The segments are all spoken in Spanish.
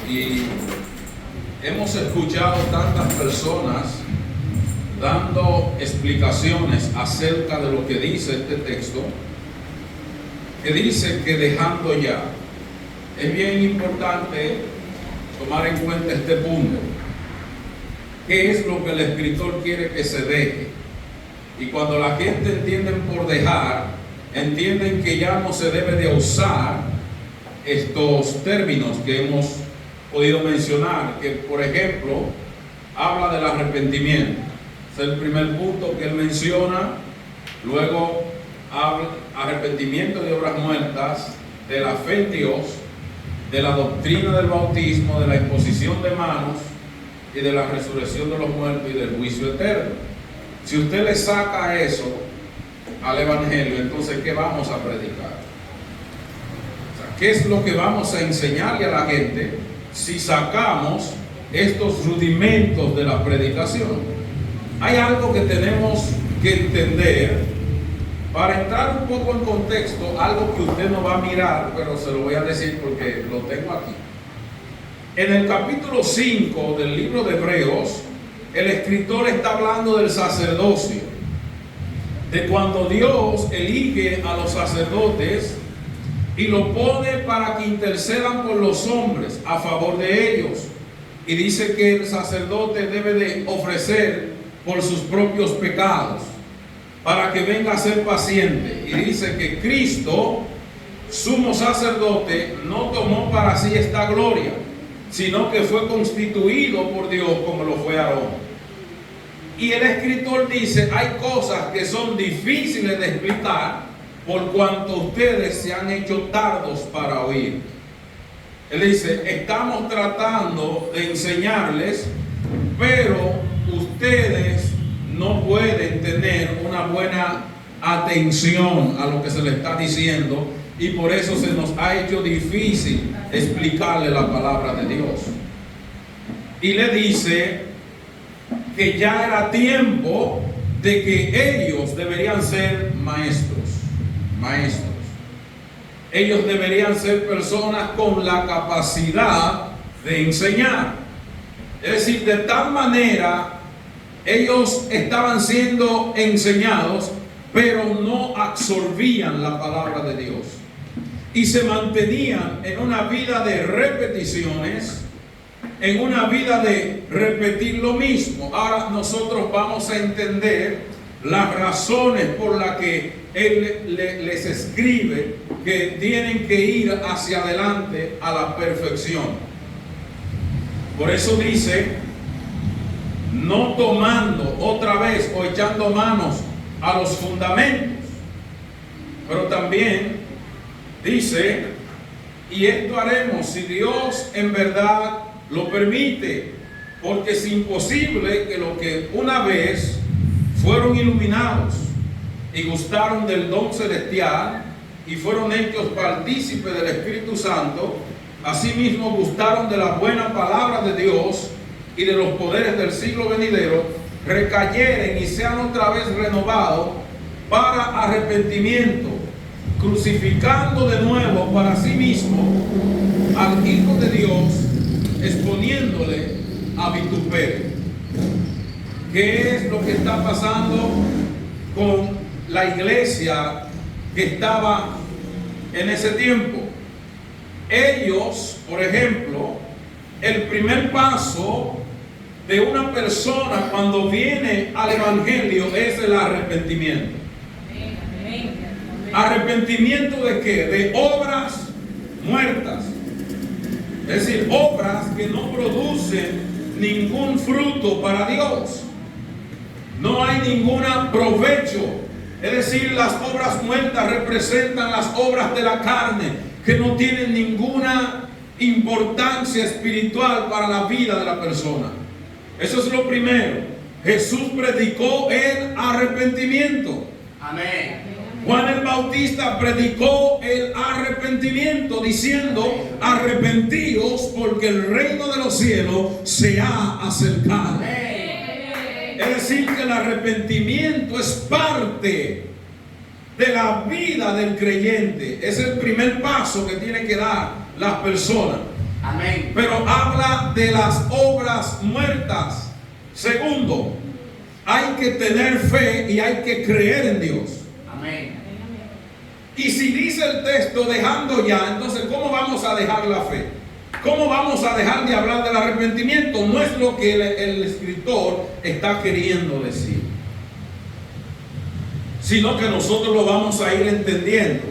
Y hemos escuchado tantas personas dando explicaciones acerca de lo que dice este texto, que dice que dejando ya. Es bien importante tomar en cuenta este punto. ¿Qué es lo que el escritor quiere que se deje? Y cuando la gente entiende por dejar, entienden que ya no se debe de usar estos términos que hemos podido mencionar, que por ejemplo habla del arrepentimiento. Es el primer punto que él menciona. Luego habla arrepentimiento de obras muertas, de la fe en Dios, de la doctrina del bautismo, de la imposición de manos y de la resurrección de los muertos y del juicio eterno. Si usted le saca eso al evangelio, entonces ¿qué vamos a predicar? O sea, ¿qué es lo que vamos a enseñarle a la gente si sacamos estos rudimentos de la predicación? Hay algo que tenemos que entender para entrar un poco en contexto, algo que usted no va a mirar, pero se lo voy a decir porque lo tengo aquí. En el capítulo 5 del libro de Hebreos, el escritor está hablando del sacerdocio, de cuando Dios elige a los sacerdotes y lo pone para que intercedan por los hombres a favor de ellos. Y dice que el sacerdote debe de ofrecer por sus propios pecados, para que venga a ser paciente. Y dice que Cristo, sumo sacerdote, no tomó para sí esta gloria, sino que fue constituido por Dios como lo fue Aarón. Y el escritor dice, hay cosas que son difíciles de explicar por cuanto ustedes se han hecho tardos para oír. Él dice, estamos tratando de enseñarles, pero ustedes no pueden tener una buena atención a lo que se les está diciendo, y por eso se nos ha hecho difícil explicarle la palabra de Dios. Y le dice que ya era tiempo de que ellos deberían ser maestros. Ellos deberían ser personas con la capacidad de enseñar. Es decir, de tal manera ellos estaban siendo enseñados, pero no absorbían la palabra de Dios. Y se mantenían en una vida de repeticiones, en una vida de repetir lo mismo. Ahora nosotros vamos a entender las razones por las que Él les escribe que tienen que ir hacia adelante a la perfección. Por eso dice, no tomando otra vez o echando manos a los fundamentos. Pero también dice, y esto haremos si Dios en verdad lo permite, porque es imposible que los que una vez fueron iluminados y gustaron del don celestial y fueron hechos partícipes del Espíritu Santo, asimismo gustaron de la buena palabra de Dios y de los poderes del siglo venidero, recayeren y sean otra vez renovados para arrepentimiento, crucificando de nuevo para sí mismo al Hijo de Dios, exponiéndole a vituperio. ¿Qué es lo que está pasando con la iglesia que estaba en ese tiempo? Ellos, por ejemplo, el primer paso de una persona cuando viene al evangelio es el arrepentimiento. ¿Arrepentimiento de qué? De obras muertas. Es decir, obras que no producen ningún fruto para Dios. No hay ningún provecho. Es decir, las obras muertas representan las obras de la carne, que no tienen ninguna importancia espiritual para la vida de la persona. Eso es lo primero. Jesús predicó el arrepentimiento. Amén. Juan el Bautista predicó el arrepentimiento diciendo, arrepentíos porque el reino de los cielos se ha acercado. Es decir, que el arrepentimiento es parte de la vida del creyente. Es el primer paso que tiene que dar las personas. Amén. Pero habla de las obras muertas. Segundo, hay que tener fe y hay que creer en Dios. Amén. Y si dice el texto dejando ya, entonces ¿cómo vamos a dejar la fe? ¿Cómo vamos a dejar de hablar del arrepentimiento? No es lo que el escritor está queriendo decir, sino que nosotros lo vamos a ir entendiendo.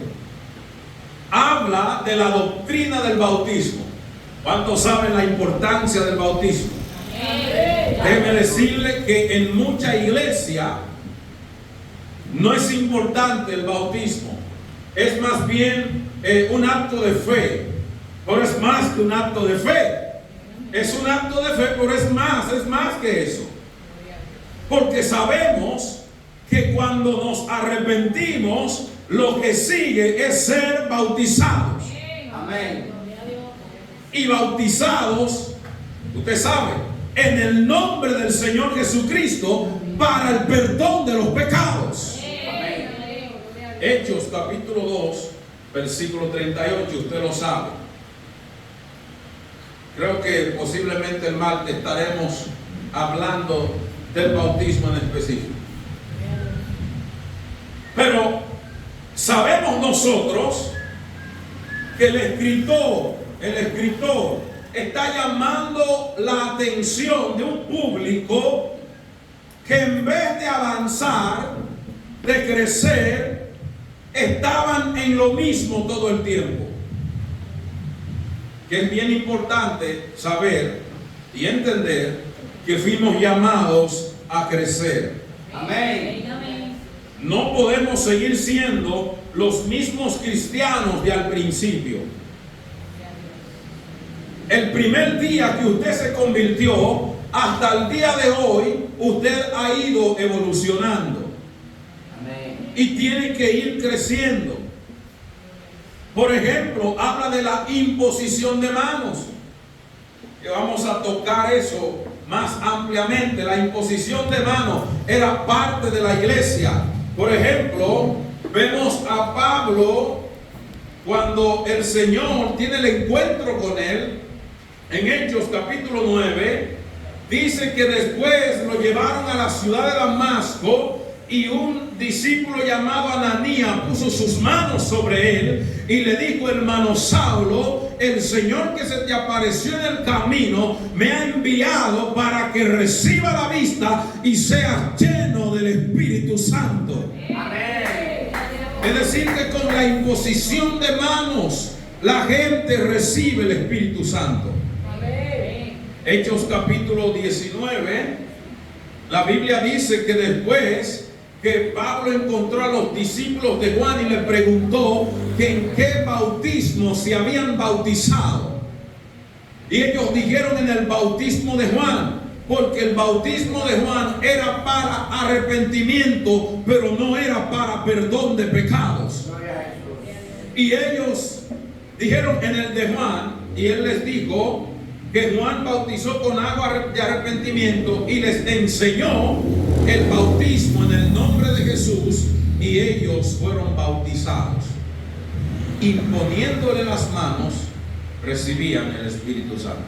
Habla de la doctrina del bautismo. ¿Cuántos saben la importancia del bautismo? Déjeme decirle que en mucha iglesia no es importante el bautismo. Es más bien un acto de fe. Pero es más que un acto de fe. Es un acto de fe, pero es más que eso. Porque sabemos que cuando nos arrepentimos, lo que sigue es ser bautizados. Amén. Y bautizados, usted sabe, en el nombre del Señor Jesucristo para el perdón de los pecados. Amén. Hechos capítulo 2, versículo 38, usted lo sabe. Creo que posiblemente el martes estaremos hablando del bautismo en específico. Pero sabemos nosotros que el escritor está llamando la atención de un público que en vez de avanzar, de crecer, estaban en lo mismo todo el tiempo. Que es bien importante saber y entender que fuimos llamados a crecer. Amén. No podemos seguir siendo los mismos cristianos de al principio. El primer día que usted se convirtió hasta el día de hoy, usted ha ido evolucionando. Amén. Y tiene que ir creciendo. Por ejemplo, habla de la imposición de manos. Que vamos a tocar eso más ampliamente. La imposición de manos era parte de la iglesia. Por ejemplo, vemos a Pablo cuando el Señor tiene el encuentro con él. En Hechos capítulo 9, dice que después lo llevaron a la ciudad de Damasco y un discípulo llamado Ananías puso sus manos sobre él y le dijo: hermano Saulo, el Señor que se te apareció en el camino me ha enviado para que reciba la vista y seas lleno del Espíritu Santo. Amén. Es decir, que con la imposición de manos la gente recibe el Espíritu Santo. Hechos capítulo 19, la Biblia dice que después que Pablo encontró a los discípulos de Juan y le preguntó que en qué bautismo se habían bautizado, y ellos dijeron: en el bautismo de Juan, porque el bautismo de Juan era para arrepentimiento, pero no era para perdón de pecados. Y ellos dijeron: en el de Juan, y él les dijo que Juan bautizó con agua de arrepentimiento y les enseñó el bautismo en el nombre de Jesús, y ellos fueron bautizados. Imponiéndole las manos, recibían el Espíritu Santo.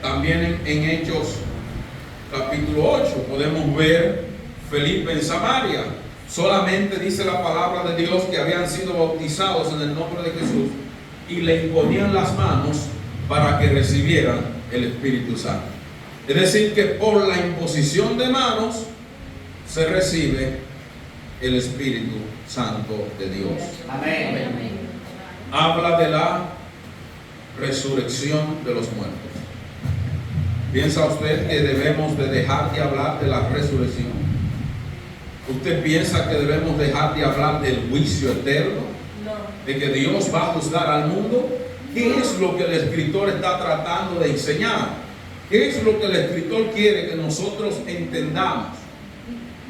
También en Hechos capítulo 8 podemos ver Felipe en Samaria. Solamente dice la palabra de Dios que habían sido bautizados en el nombre de Jesús y le imponían las manos para que recibieran el Espíritu Santo. Es decir, que por la imposición de manos se recibe el Espíritu Santo de Dios. Amén. Habla de la resurrección de los muertos. ¿Piensa usted que debemos de dejar de hablar de la resurrección? ¿Usted piensa que debemos dejar de hablar del juicio eterno? ¿De que Dios va a juzgar al mundo? ¿Qué es lo que el escritor está tratando de enseñar? ¿Qué es lo que el escritor quiere que nosotros entendamos?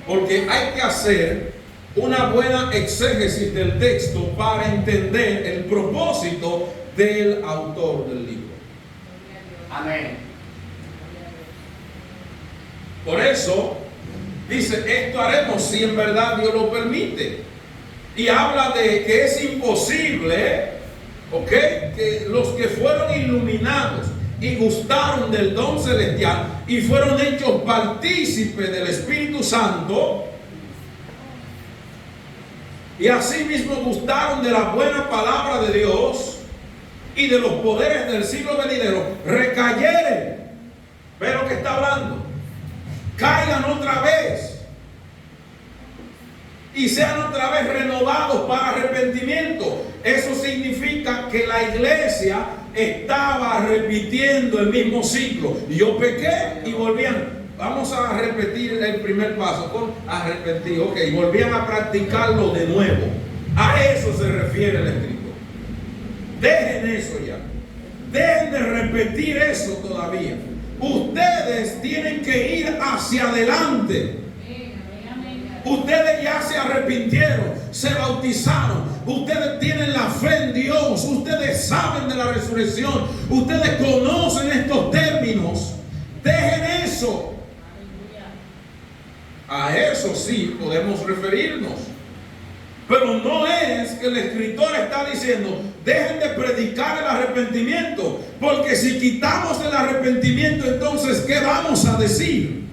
Porque hay que hacer una buena exégesis del texto para entender el propósito del autor del libro. Amén. Por eso dice: esto haremos si en verdad Dios lo permite. Y habla de que es imposible ¿Ok? Que los que fueron iluminados y gustaron del don celestial y fueron hechos partícipes del Espíritu Santo, y asimismo gustaron de la buena palabra de Dios y de los poderes del siglo venidero, recayeren. ¿Ve lo que está hablando? Caigan otra vez y sean otra vez renovados para arrepentimiento. Eso significa que la iglesia estaba repitiendo el mismo ciclo. Yo pequé y volvían. Vamos a repetir el primer paso con arrepentir. Ok, volvían a practicarlo de nuevo. A eso se refiere el escrito. Dejen eso ya. Dejen de repetir eso todavía. Ustedes tienen que ir hacia adelante. Ustedes ya se arrepintieron, se bautizaron, ustedes tienen la fe en Dios, ustedes saben de la resurrección, ustedes conocen estos términos. Dejen eso. A eso sí podemos referirnos. Pero no es que el escritor está diciendo, dejen de predicar el arrepentimiento, porque si quitamos el arrepentimiento, entonces ¿qué vamos a decir?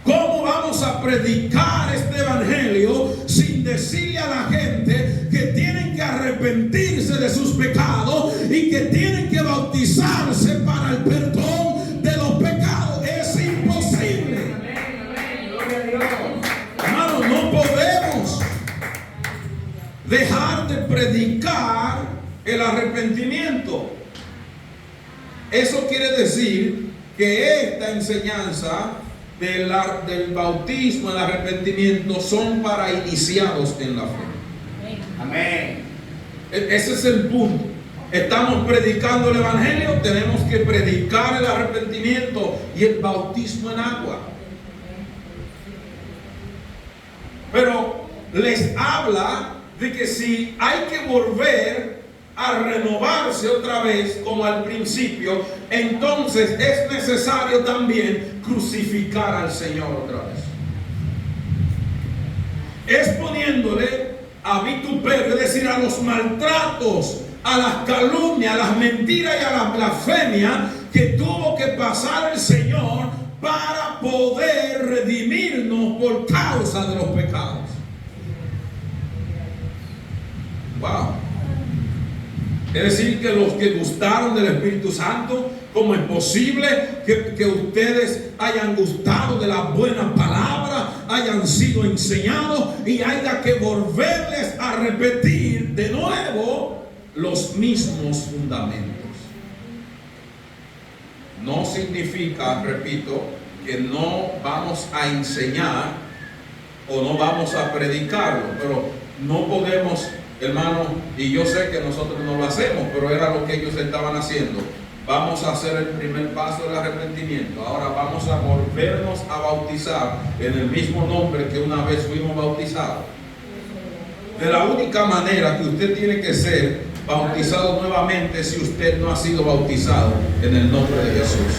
¿Cómo vamos a predicar este evangelio sin decirle a la gente que tienen que arrepentirse de sus pecados y que tienen que bautizarse para el perdón de los pecados? Es imposible. Hermano, no podemos dejar de predicar el arrepentimiento. Eso quiere decir que esta enseñanza del bautismo, el arrepentimiento, son para iniciados en la fe. Amén. Ese es el punto. Estamos predicando el evangelio, tenemos que predicar el arrepentimiento y el bautismo en agua. Pero les habla de que si hay que volver a renovarse otra vez como al principio, entonces es necesario también crucificar al Señor otra vez. Es poniéndole a vituperio, es decir, a los maltratos, a las calumnias, a las mentiras y a la blasfemia que tuvo que pasar el Señor para poder redimirnos por causa de los pecados. Wow. Es decir, que los que gustaron del Espíritu Santo, ¿cómo es posible que ustedes hayan gustado de la buena palabra, hayan sido enseñados y haya que volverles a repetir de nuevo los mismos fundamentos? No significa, repito, que no vamos a enseñar o no vamos a predicarlo, pero no podemos, hermano, y yo sé que nosotros no lo hacemos, pero era lo que ellos estaban haciendo. Vamos a hacer el primer paso del arrepentimiento. Ahora vamos a volvernos a bautizar en el mismo nombre que una vez fuimos bautizados. De la única manera que usted tiene que ser bautizado nuevamente si usted no ha sido bautizado en el nombre de Jesús.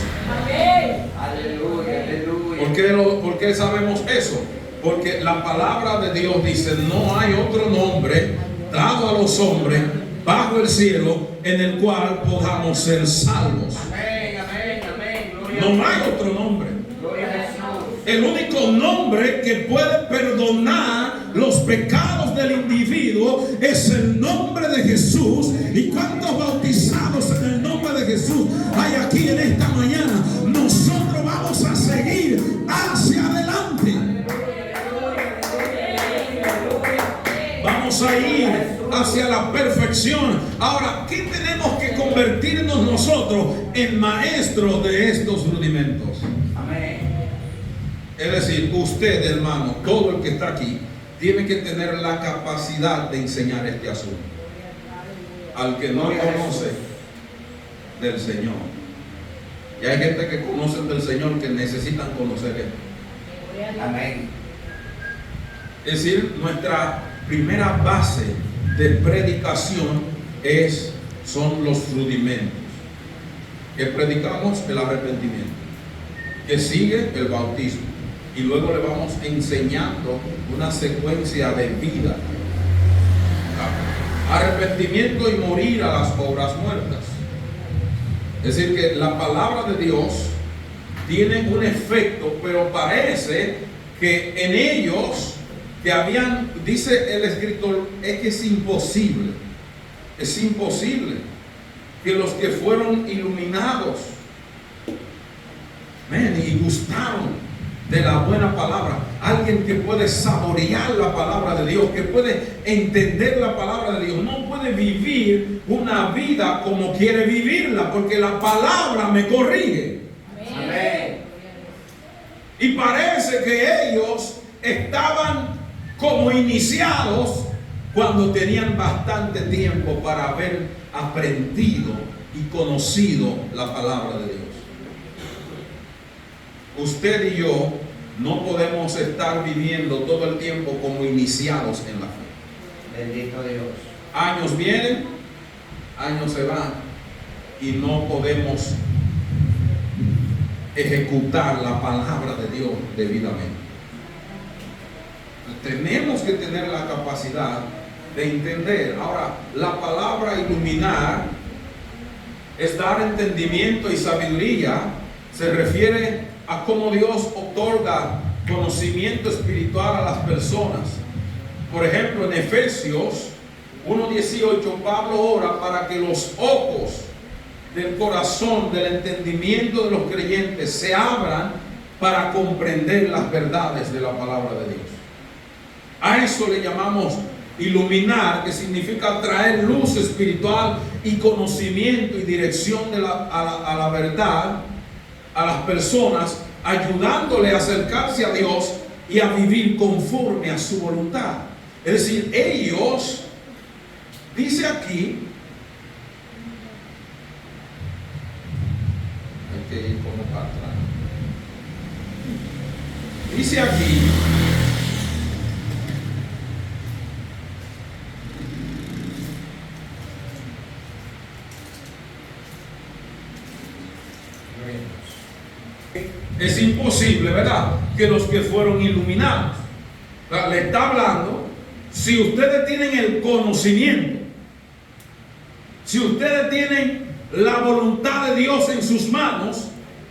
Aleluya, aleluya. ¿Por qué sabemos eso? Porque la palabra de Dios dice: no hay otro nombre dado a los hombres bajo el cielo en el cual podamos ser salvos. Amén, amén, amén. No hay otro nombre. Gloria a Jesús. El único nombre que puede perdonar los pecados del individuo es el nombre de Jesús. ¿Y cuántos bautizados en el nombre de Jesús hay aquí en esta mañana? Nosotros vamos a seguir hacia adelante. Vamos a ir hacia la perfección. Ahora, ¿qué tenemos que convertirnos nosotros en maestros de estos rudimentos? Amén. Es decir, usted, hermano, todo el que está aquí, tiene que tener la capacidad de enseñar este asunto al que no conoce del Señor. Y hay gente que conocen del Señor que necesitan conocer esto. Amén. Es decir, nuestra primera base de predicación son los rudimentos. Que predicamos el arrepentimiento, que sigue el bautismo, y luego le vamos enseñando una secuencia de vida arrepentimiento y morir a las obras muertas. Es decir, que la palabra de Dios tiene un efecto, pero parece que en ellos que habían, dice el escritor, es que es imposible que los que fueron iluminados y gustaron de la buena palabra, alguien que puede saborear la palabra de Dios, que puede entender la palabra de Dios, no puede vivir una vida como quiere vivirla, porque la palabra me corrige. Amén. Y parece que ellos estaban como iniciados cuando tenían bastante tiempo para haber aprendido y conocido la palabra de Dios. Usted y yo no podemos estar viviendo todo el tiempo como iniciados en la fe. Bendito Dios. Años vienen, años se van y no podemos ejecutar la palabra de Dios debidamente. Tenemos que tener la capacidad de entender. Ahora, la palabra iluminar es dar entendimiento y sabiduría. Se refiere a cómo Dios otorga conocimiento espiritual a las personas. Por ejemplo, en Efesios 1:18, Pablo ora para que los ojos del corazón, del entendimiento de los creyentes se abran para comprender las verdades de la palabra de Dios. A eso le llamamos iluminar, que significa traer luz espiritual y conocimiento y dirección a la verdad a las personas, ayudándole a acercarse a Dios y a vivir conforme a su voluntad. Es decir, ellos, dice aquí, hay que ir como para atrás. Dice aquí, es imposible, ¿verdad?, que los que fueron iluminados. Le está hablando, si ustedes tienen el conocimiento, si ustedes tienen la voluntad de Dios en sus manos,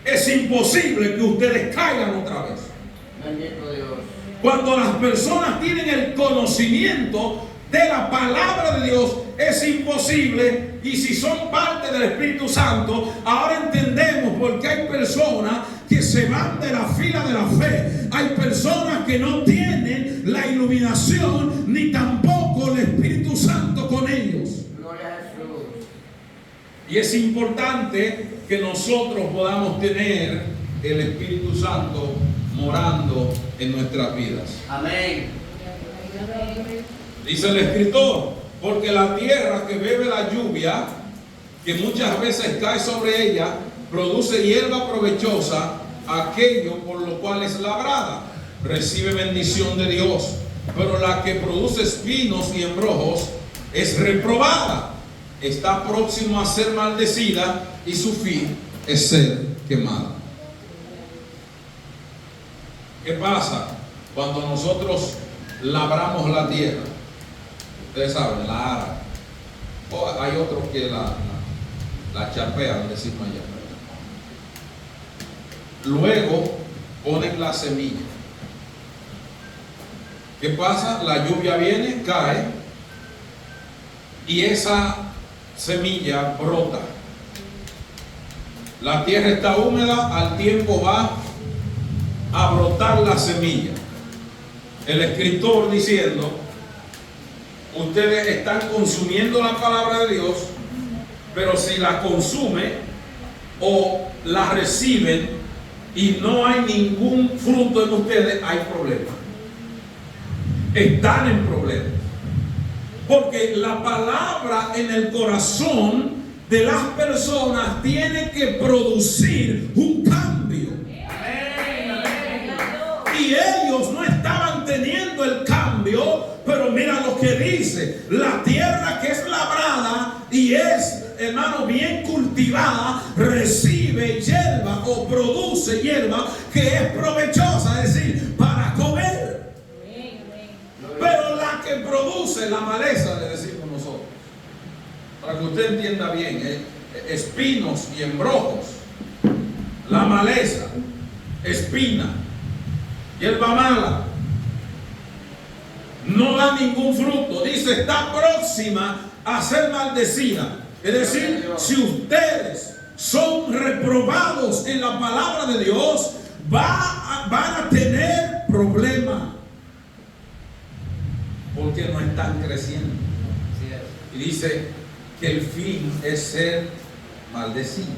es imposible que ustedes caigan otra vez. Bendito Dios. Cuando las personas tienen el conocimiento de la palabra de Dios, es imposible. Y si son parte del Espíritu Santo, ahora entendemos por qué hay personas que se van de la fila de la fe. Hay personas que no tienen la iluminación ni tampoco el Espíritu Santo con ellos. Gloria a Jesús. Y es importante que nosotros podamos tener el Espíritu Santo morando en nuestras vidas. Amén. Dice el escritor, porque la tierra que bebe la lluvia, que muchas veces cae sobre ella, produce hierba provechosa, aquello por lo cual es labrada, recibe bendición de Dios, pero la que produce espinos y embrojos es reprobada, está próxima a ser maldecida y su fin es ser quemada. ¿Qué pasa cuando nosotros labramos la tierra? Ustedes saben, la ara. O hay otros que la chapean, decimos allá. Luego ponen la semilla. ¿Qué pasa? La lluvia viene, cae y esa semilla brota. La tierra está húmeda, al tiempo va a brotar la semilla. El escritor diciendo, ustedes están consumiendo la palabra de Dios, pero si la consumen o la reciben y no hay ningún fruto en ustedes, hay problemas. Están en problemas. Porque la palabra en el corazón de las personas tiene que producir un cambio. Y ellos no estaban teniendo el cambio, pero mira lo que dice: la tierra que es labrada y es, hermano, bien cultivada, recibe hierba o produce hierba que es provechosa, es decir, para comer. Pero la que produce la maleza, le decimos nosotros, para que usted entienda bien, espinos y embrojos, la maleza, espina, hierba mala, no da ningún fruto. Dice, está próxima a ser maldecida. Es decir, si ustedes son reprobados en la palabra de Dios, van a tener problemas, porque no están creciendo. Y dice que el fin es ser maldecido.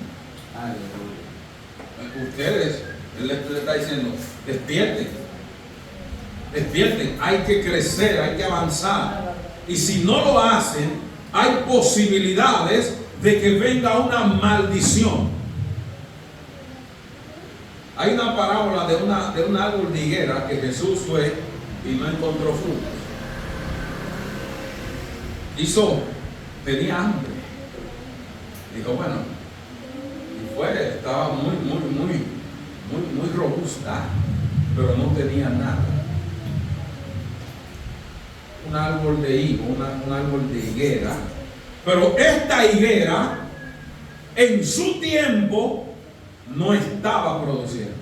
Ustedes, él le está diciendo, despierten, despierten, hay que crecer, hay que avanzar. Y si no lo hacen, hay posibilidades de que venga una maldición. Hay una parábola de un árbol de higuera que Jesús fue y no encontró frutos. Tenía hambre. Dijo, bueno, y fue, estaba muy robusta, pero no tenía nada. Un árbol de higo, un árbol de higuera. Pero esta higuera, en su tiempo, no estaba produciendo.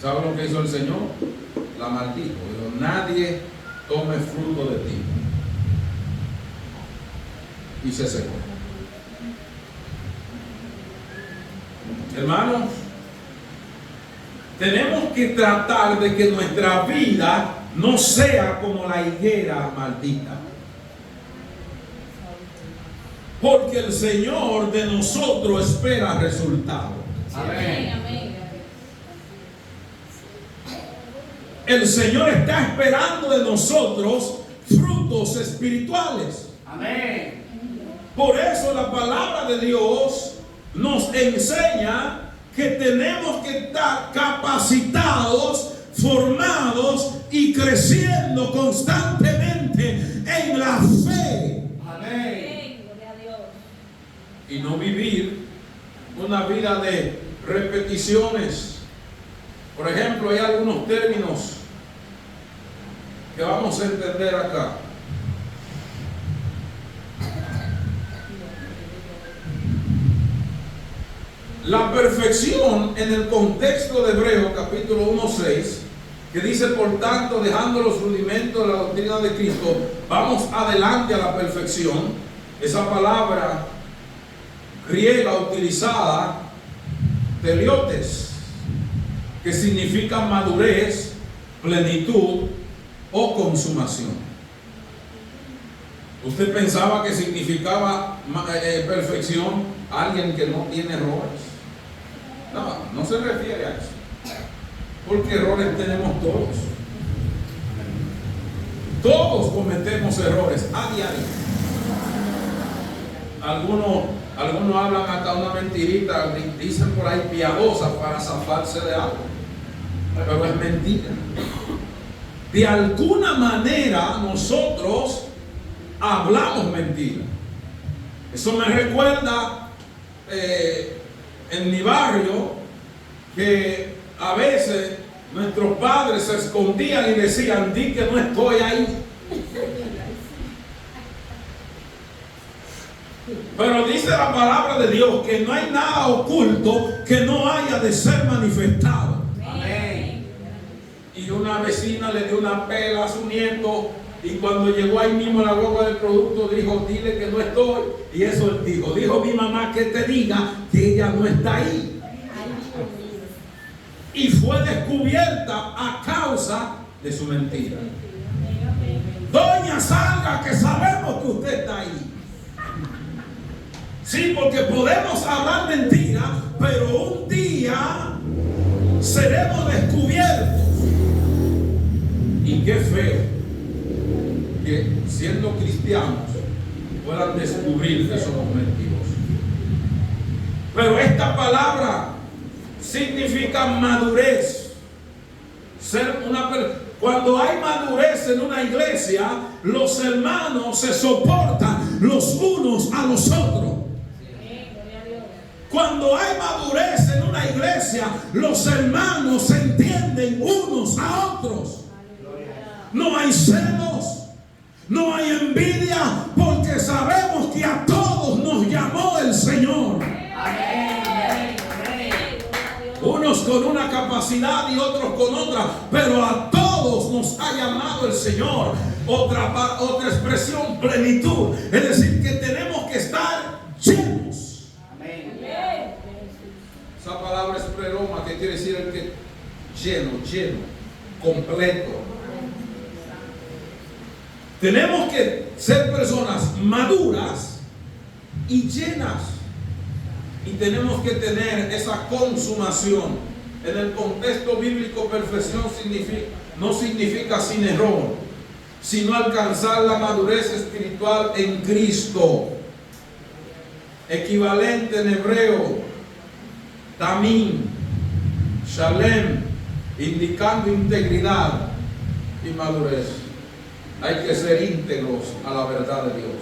¿Sabe lo que hizo el Señor? La maldijo. Dijo, nadie tome fruto de ti. Y se secó. Hermanos, tenemos que tratar de que nuestra vida no sea como la higuera maldita. Porque el Señor de nosotros espera resultados. Amén. El Señor está esperando de nosotros frutos espirituales. Amén. Por eso la palabra de Dios nos enseña que tenemos que estar capacitados, formados y creciendo constantemente en la fe. Amén. Y no vivir una vida de repeticiones. Por ejemplo, hay algunos términos que vamos a entender acá. La perfección en el contexto de Hebreos capítulo 1:6, que dice, por tanto, dejando los rudimentos de la doctrina de Cristo, vamos adelante a la perfección. Esa palabra griega utilizada, teliotes, que significa madurez, plenitud o consumación. ¿Usted pensaba que significaba perfección alguien que no tiene errores? No se refiere a eso. Porque errores tenemos todos. Todos cometemos errores a diario. Algunos hablan hasta una mentirita, dicen por ahí piadosa para zafarse de algo. Pero es mentira. De alguna manera nosotros hablamos mentira. Eso me recuerda en mi barrio que a veces nuestros padres se escondían y decían, di que no estoy ahí. Pero dice la palabra de Dios que no hay nada oculto que no haya de ser manifestado. Amén. Y una vecina le dio una pela a su nieto, y cuando llegó ahí mismo la guagua del producto, dijo, dile que no estoy. Y eso él dijo mi mamá que te diga que ella no está ahí. Y fue descubierta a causa de su mentira. Doña, salga, que sabemos que usted está ahí. Sí, porque podemos hablar mentira, pero un día seremos descubiertos. Y qué feo que siendo cristianos puedan descubrir que somos mentirosos. Pero esta palabra significa madurez. Cuando hay madurez en una iglesia, los hermanos se soportan los unos a los otros. Cuando hay madurez en una iglesia, los hermanos se entienden unos a otros. No hay celos, No hay envidia porque sabemos que a todos nos llamó el Señor. Unos con una capacidad y otros con otra, pero a todos nos ha llamado el Señor. Otra expresión, plenitud. Es decir, que tenemos que estar llenos. Esa palabra es pleroma, que quiere decir el que lleno, completo. Tenemos que ser personas maduras y llenas. Y tenemos que tener esa consumación. En el contexto bíblico, perfección no significa sin error, sino alcanzar la madurez espiritual en Cristo. Equivalente en hebreo, tamim, shalem, indicando integridad y madurez. Hay que ser íntegros a la verdad de Dios.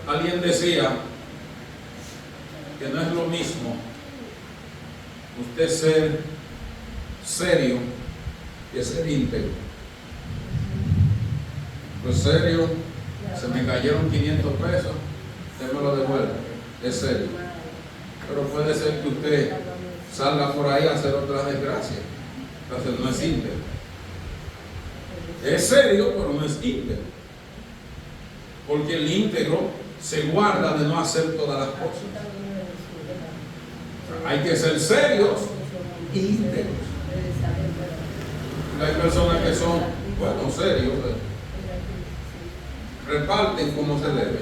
Alguien decía que no es lo mismo usted ser serio que ser íntegro. Pues serio, se me cayeron 500 pesos, usted me lo devuelve, es serio. Pero puede ser que usted salga por ahí a hacer otra desgracia, entonces no es íntegro. Es serio, pero no es íntegro, porque el íntegro se guarda de no hacer todas las cosas. Hay que ser serios e íntegros. Hay personas que son, bueno, serios, reparten como se debe,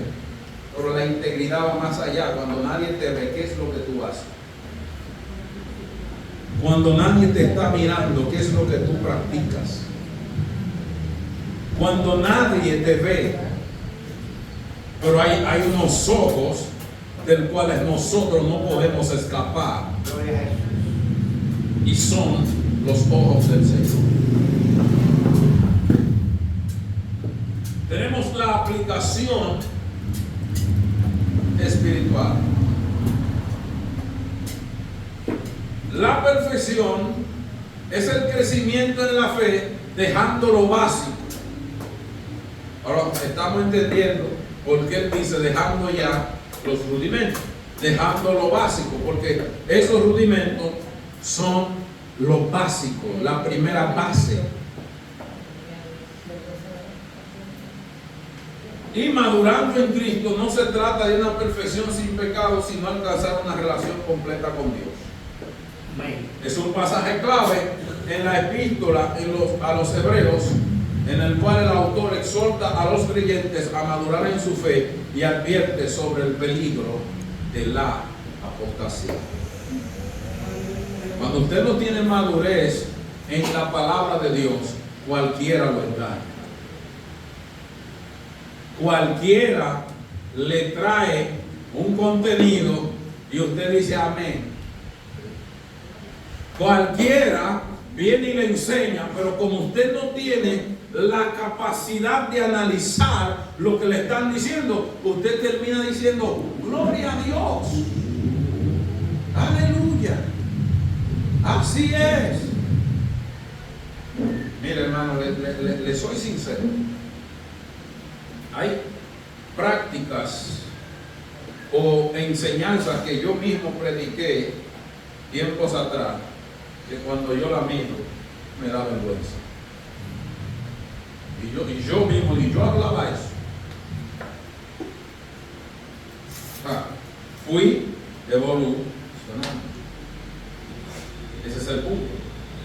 pero la integridad va más allá. Cuando nadie te ve, ¿qué es lo que tú haces? Cuando nadie te está mirando, ¿qué es lo que tú practicas? Cuando nadie te ve, pero hay unos ojos del cuales nosotros no podemos escapar, y son los ojos del Señor. Tenemos la aplicación espiritual. La perfección es el crecimiento en la fe, dejando lo básico. Ahora estamos entendiendo por qué él dice dejando ya los rudimentos, dejando lo básico, porque esos rudimentos son lo básico, la primera base. Y madurando en Cristo no se trata de una perfección sin pecado, sino alcanzar una relación completa con Dios. Es un pasaje clave en la epístola a los hebreos, en el cual el autor exhorta a los creyentes a madurar en su fe y advierte sobre el peligro de la apostasía. Cuando usted no tiene madurez en la palabra de Dios, cualquiera lo engaña. Cualquiera le trae un contenido y usted dice amén. Cualquiera viene y le enseña, pero como usted no tiene la capacidad de analizar lo que le están diciendo, usted termina diciendo gloria a Dios, aleluya, así es. Mire, hermano, le soy sincero. Hay prácticas o enseñanzas que yo mismo prediqué tiempos atrás, que cuando yo la miro me da vergüenza. Y yo mismo, y yo hablaba eso. Fui evolucionando. Ese es el punto.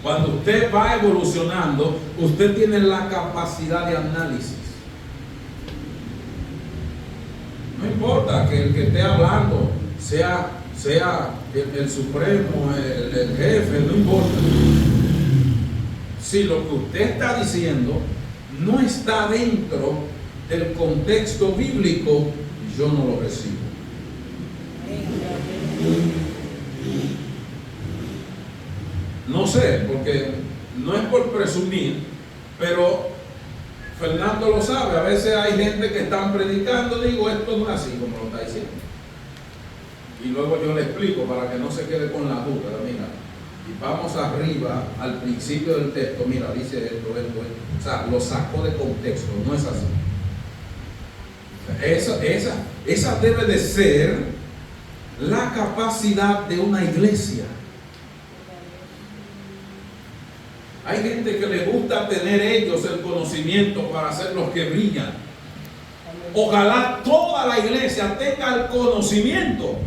Cuando usted va evolucionando, usted tiene la capacidad de análisis. No importa que el que esté hablando sea el supremo, el jefe, no importa. Si lo que usted está diciendo no está dentro del contexto bíblico, yo no lo recibo. No sé, porque no es por presumir, pero Fernando lo sabe. A veces hay gente que están predicando, digo, esto no es así como lo está diciendo. Y luego yo le explico para que no se quede con la duda. Mira, Y vamos arriba al principio del texto. Mira, dice esto. O sea, lo sacó de contexto. No es así. O sea, esa debe de ser la capacidad de una iglesia. Hay gente que le gusta tener ellos el conocimiento para ser los que brillan. Ojalá toda la iglesia tenga el conocimiento,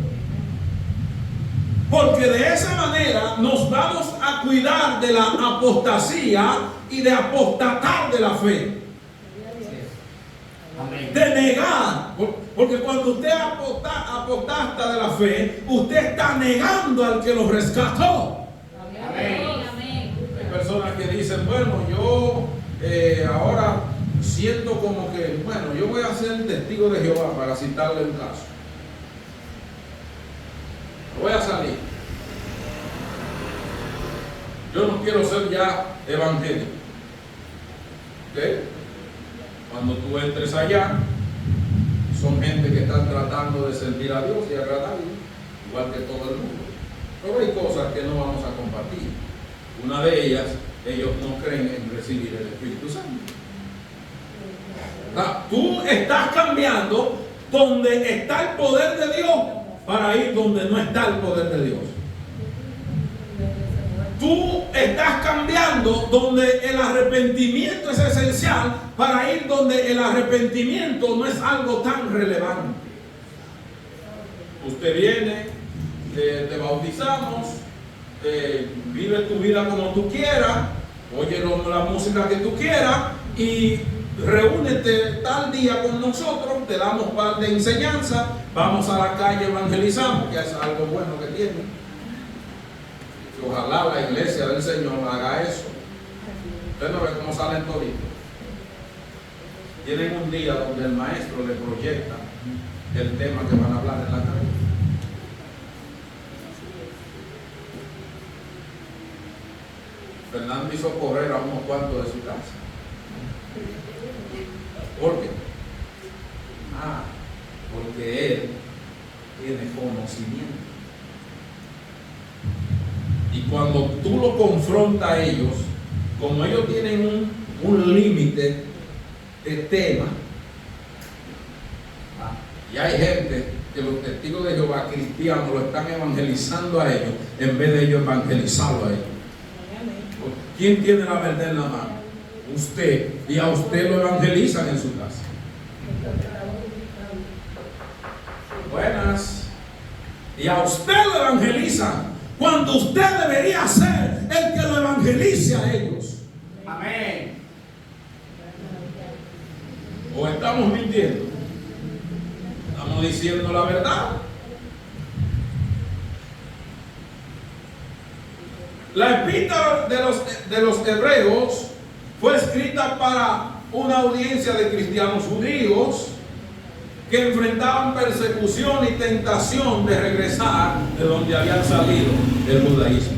porque de esa manera nos vamos a cuidar de la apostasía y de apostatar de la fe. De negar, porque cuando usted apostata de la fe, usted está negando al que lo rescató. Amén. Hay personas que dicen, bueno, yo ahora siento como que, bueno, yo voy a ser testigo de Jehová, para citarle un caso. Voy a salir. Yo no quiero ser ya evangélico. ¿Ok? Cuando tú entres allá, son gente que están tratando de servir a Dios y agradarle, igual que todo el mundo. Pero hay cosas que no vamos a compartir. Una de ellas, ellos no creen en recibir el Espíritu Santo. Tú estás cambiando donde está el poder de Dios para ir donde no está el poder de Dios. Tú estás cambiando donde el arrepentimiento es esencial para ir donde el arrepentimiento no es algo tan relevante. Usted viene, te bautizamos, vive tu vida como tú quieras, oye la música que tú quieras y reúnete tal día con nosotros, te damos parte de enseñanza, vamos a la calle, evangelizamos, que es algo bueno que tiene. Ojalá la iglesia del Señor haga eso. Usted no ve cómo salen toditos. Tienen un día donde el maestro le proyecta el tema que van a hablar en la calle. Fernando hizo correr a unos cuantos de su casa. ¿Por qué? Porque él tiene conocimiento. Y cuando tú lo confrontas a ellos, como ellos tienen un límite de tema, y hay gente que los testigos de Jehová cristianos lo están evangelizando a ellos en vez de ellos evangelizarlo a ellos. ¿Quién tiene la verdad en la mano? Usted. Y a usted lo evangelizan en su casa. Buenas. Y a usted lo evangelizan cuando usted debería ser el que lo evangelice a ellos. Amén. ¿O estamos mintiendo? Estamos diciendo la verdad. La epístola de los hebreos fue escrita para una audiencia de cristianos judíos que enfrentaban persecución y tentación de regresar de donde habían salido del judaísmo.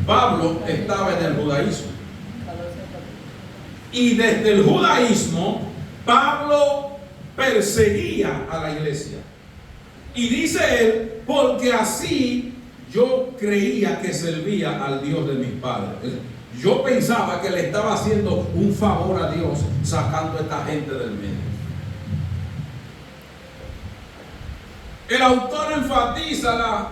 Pablo estaba en el judaísmo. Y desde el judaísmo, Pablo perseguía a la iglesia. Y dice él, porque así yo creía que servía al Dios de mis padres. Yo pensaba que le estaba haciendo un favor a Dios sacando a esta gente del medio. El autor enfatiza la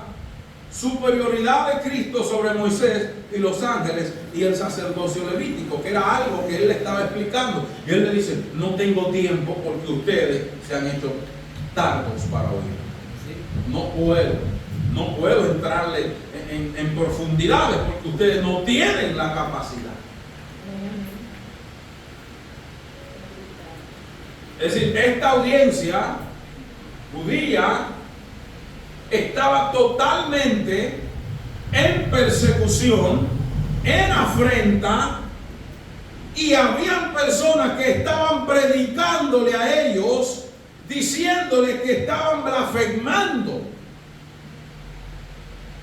superioridad de Cristo sobre Moisés y los ángeles y el sacerdocio levítico, que era algo que él le estaba explicando. Y él le dice, no tengo tiempo porque ustedes se han hecho tardos para oír. No puedo entrarle en profundidades porque ustedes no tienen la capacidad. Es decir, esta audiencia judía estaba totalmente en persecución, en afrenta, y habían personas que estaban predicándole a ellos, diciéndole que estaban blasfemando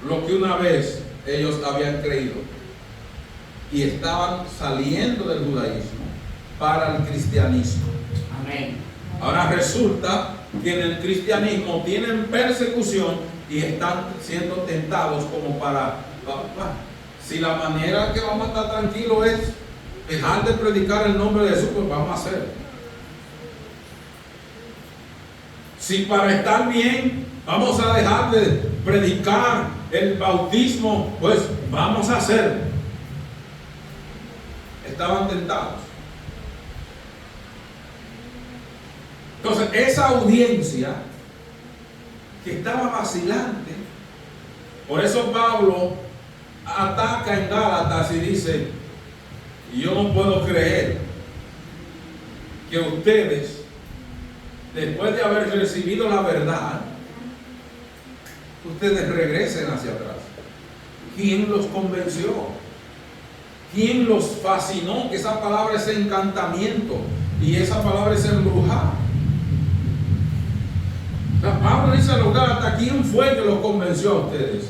lo que una vez ellos habían creído, y estaban saliendo del judaísmo para el cristianismo. Amén. Ahora resulta que en el cristianismo tienen persecución y están siendo tentados como si la manera que vamos a estar tranquilos es dejar de predicar el nombre de Jesús, pues vamos a hacer. Si para estar bien vamos a dejar de predicar el bautismo, pues vamos a hacer. Estaban tentados. Entonces, esa audiencia que estaba vacilante, por eso Pablo ataca en Gálatas y dice: yo no puedo creer que ustedes, después de haber recibido la verdad, ustedes regresen hacia atrás. ¿Quién los convenció? ¿Quién los fascinó? Que esa palabra es encantamiento y esa palabra es embrujar. Pablo dice a los Gálatas: ¿quién fue que los convenció a ustedes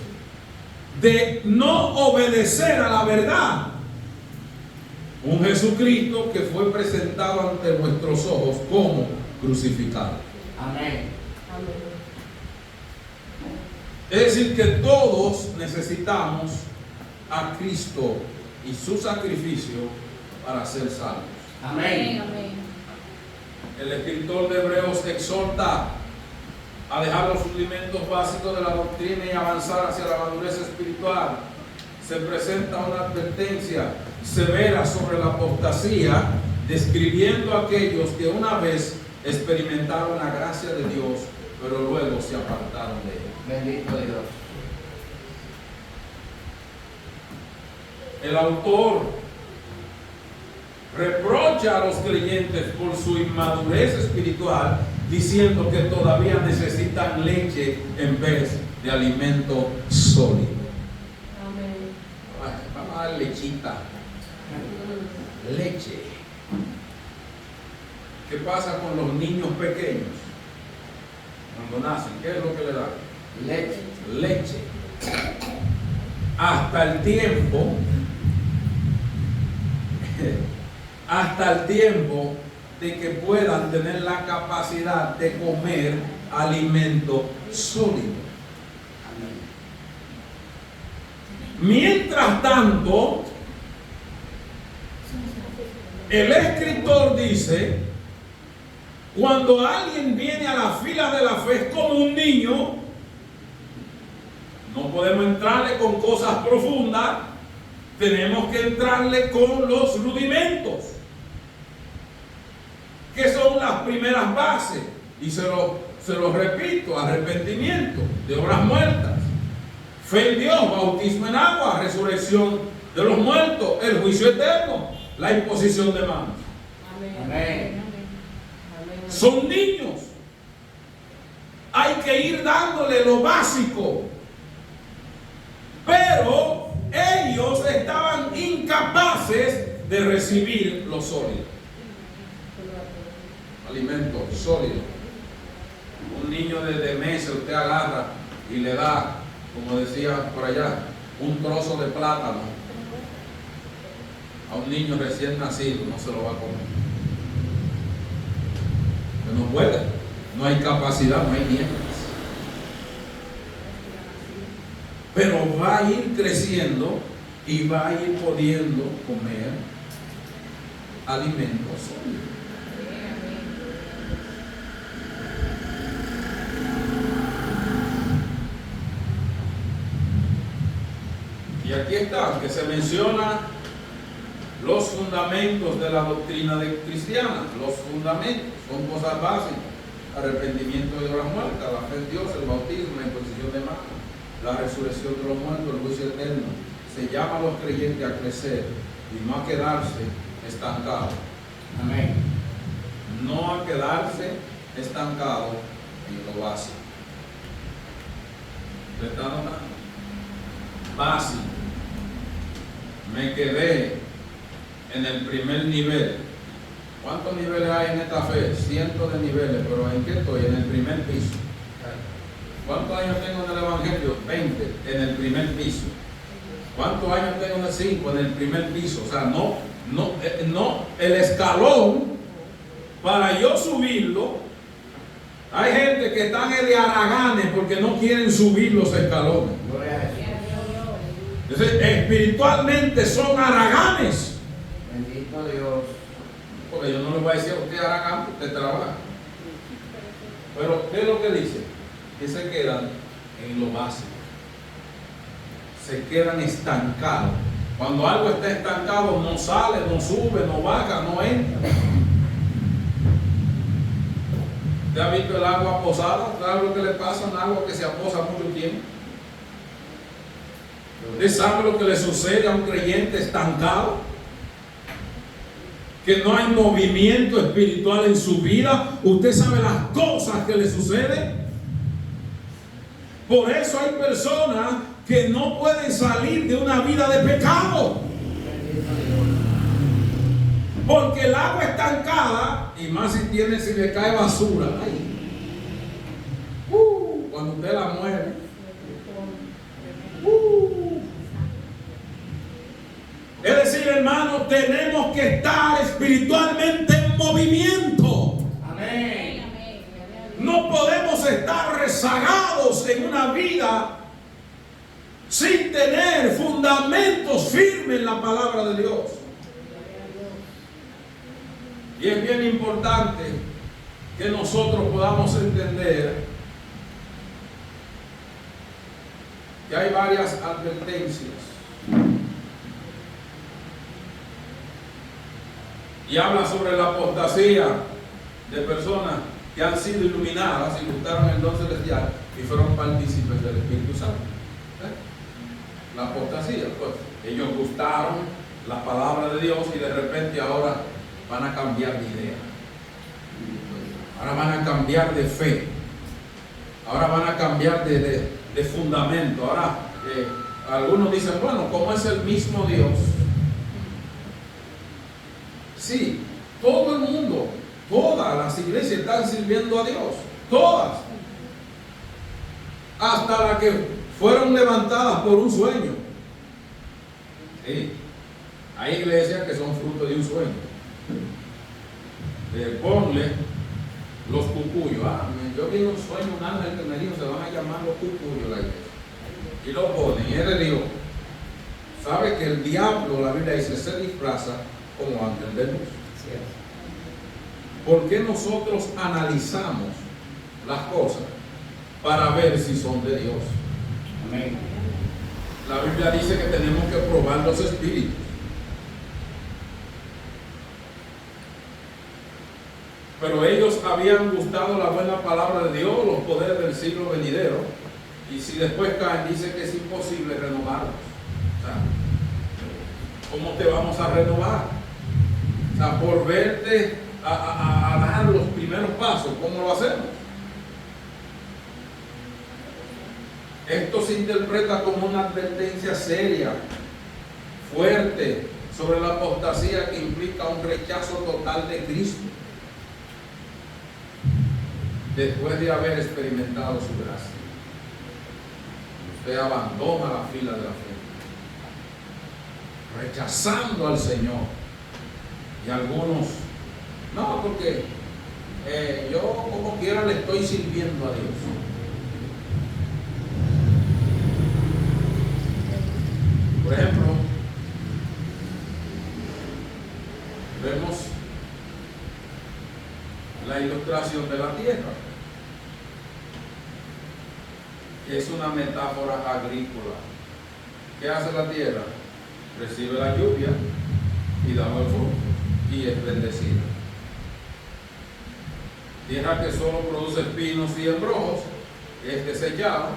de no obedecer a la verdad? Un Jesucristo que fue presentado ante vuestros ojos como crucificado. Amén. Es decir, que todos necesitamos a Cristo y su sacrificio para ser salvos. Amén. El escritor de Hebreos exhorta a dejar los rudimentos básicos de la doctrina y avanzar hacia la madurez espiritual. Se presenta una advertencia severa sobre la apostasía, describiendo a aquellos que una vez experimentaron la gracia de Dios, pero luego se apartaron de él. Bendito Dios. El autor reprocha a los creyentes por su inmadurez espiritual, diciendo que todavía necesitan leche en vez de alimento sólido. Amén. Vamos a dar lechita. Leche. ¿Qué pasa con los niños pequeños? Cuando nacen, ¿qué es lo que le dan? Leche. Leche. Hasta el tiempo de que puedan tener la capacidad de comer alimento sólido. Mientras tanto, el escritor dice: cuando alguien viene a la fila de la fe como un niño, no podemos entrarle con cosas profundas, tenemos que entrarle con los rudimentos, que son las primeras bases. Y se lo repito: arrepentimiento de obras muertas, fe en Dios, bautismo en agua, resurrección de los muertos, el juicio eterno, la imposición de manos. Amén. Son niños. Hay que ir dándole lo básico. Pero ellos estaban incapaces de recibir lo sólido. Alimento sólido. Un niño de meses usted agarra y le da, como decía por allá, un trozo de plátano. A un niño recién nacido no se lo va a comer. No puede, no hay capacidad, no hay dientes. Pero va a ir creciendo y va a ir pudiendo comer alimentos sólidos. Y aquí está, que se menciona los fundamentos de la doctrina cristiana. Los fundamentos son cosas básicas: arrepentimiento de obras muertas, la fe en Dios, el bautismo, la imposición de manos, la resurrección de los muertos, el juicio eterno. Se llama a los creyentes a crecer y no a quedarse estancados. Amén. No a quedarse estancado en lo básico. ¿Le está notando? Básico. Me quedé en el primer nivel. ¿Cuántos niveles hay en esta fe? Cientos de niveles, pero ¿en qué estoy? En el primer piso. ¿Cuántos años tengo en el Evangelio? 20, en el primer piso. ¿Cuántos años tengo en el 5? En el primer piso. O sea, no, el escalón para yo subirlo Hay gente que están de haraganes porque no quieren subir los escalones. Gloria a Jesús. Entonces, espiritualmente son haraganes. Bendito Dios. Porque yo no le voy a decir a usted haragán, usted trabaja. Pero, ¿qué es lo que dice? Que se quedan en lo básico. Se quedan estancados. Cuando algo está estancado, no sale, no sube, no baja, no entra. ¿Usted ha visto el agua posada? ¿Sabe lo que le pasa a un agua que se aposa mucho tiempo? ¿Usted sabe lo que le sucede a un creyente estancado? Que no hay movimiento espiritual en su vida. ¿Usted sabe las cosas que le suceden? Por eso hay personas que no pueden salir de una vida de pecado. Porque el agua estancada, y más si le cae basura, cuando usted la mueve, es decir, hermano, tenemos que estar espiritualmente en movimiento. Amén. No podemos estar rezagados en una vida sin tener fundamentos firmes en la palabra de Dios. Y es bien importante que nosotros podamos entender que hay varias advertencias. Y habla sobre la apostasía de personas que han sido iluminadas y gustaron el don celestial y fueron partícipes del Espíritu Santo. La apostasía, pues ellos gustaron la palabra de Dios y de repente ahora van a cambiar de idea. Ahora van a cambiar de fe. Ahora van a cambiar de fundamento. Ahora algunos dicen, bueno, como es el mismo Dios. Sí, todo el mundo, todas las iglesias están sirviendo a Dios. Todas. Hasta las que fueron levantadas por un sueño. Sí. Hay iglesias que son fruto de un sueño. Ponle los cucuyos. Yo vi un sueño, un ángel que me dijo, se van a llamar los cucuyos la iglesia. Y lo ponen. Y él le dijo, ¿sabe que el diablo, la Biblia dice, se disfraza como ángel de luz? ¿Por qué nosotros analizamos las cosas para ver si son de Dios? Amén. La Biblia dice que tenemos que probar los espíritus. Pero ellos habían gustado la buena palabra de Dios, los poderes del siglo venidero, y si después caen, dice que es imposible renovarlos. O sea, ¿cómo te vamos a renovar? O sea, por verte a dar los primeros pasos, ¿cómo lo hacemos? Esto se interpreta como una advertencia seria, fuerte, sobre la apostasía que implica un rechazo total de Cristo después de haber experimentado su gracia. Usted abandona la fila de la fe, rechazando al Señor. Y algunos, no, porque yo como quiera le estoy sirviendo a Dios. Por ejemplo, vemos la ilustración de la tierra, que es una metáfora agrícola. ¿Qué hace la tierra? Recibe la lluvia y da el fruto y es bendecida. Tierra que solo produce espinos y embrojos, es desechada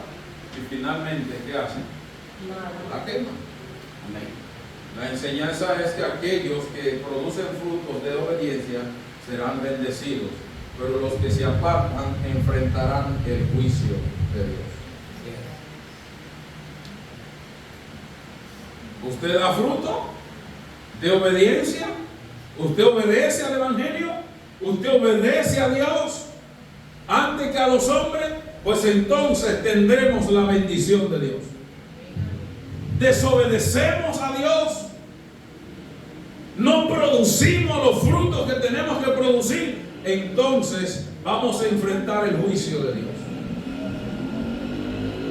y finalmente, ¿qué hace? La quema. Amén. La enseñanza es que aquellos que producen frutos de obediencia serán bendecidos, pero los que se apartan enfrentarán el juicio de Dios. ¿Usted da fruto de obediencia? ¿Usted obedece al Evangelio? ¿Usted obedece a Dios antes que a los hombres? Pues entonces tendremos la bendición de Dios. Desobedecemos a Dios, no producimos los frutos que tenemos que producir, entonces vamos a enfrentar el juicio de Dios.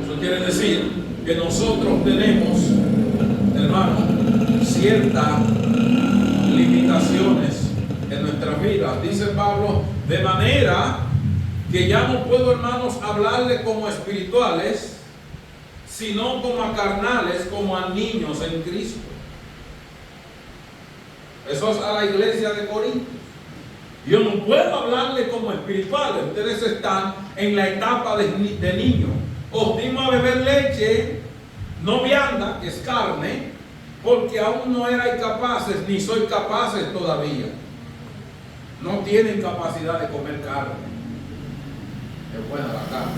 Eso quiere decir que nosotros tenemos, hermano, ciertas limitaciones en nuestra vida. Dice Pablo, de manera que ya no puedo, hermanos, hablarle como espirituales, sino como a carnales, como a niños en Cristo. Eso es a la iglesia de Corinto. Yo no puedo hablarle como espirituales. Ustedes están en la etapa de niño. Os dimos a beber leche, no vianda, que es carne, porque aún no erais capaces, ni sois capaces todavía. No tienen capacidad de comer carne. Es buena la carne.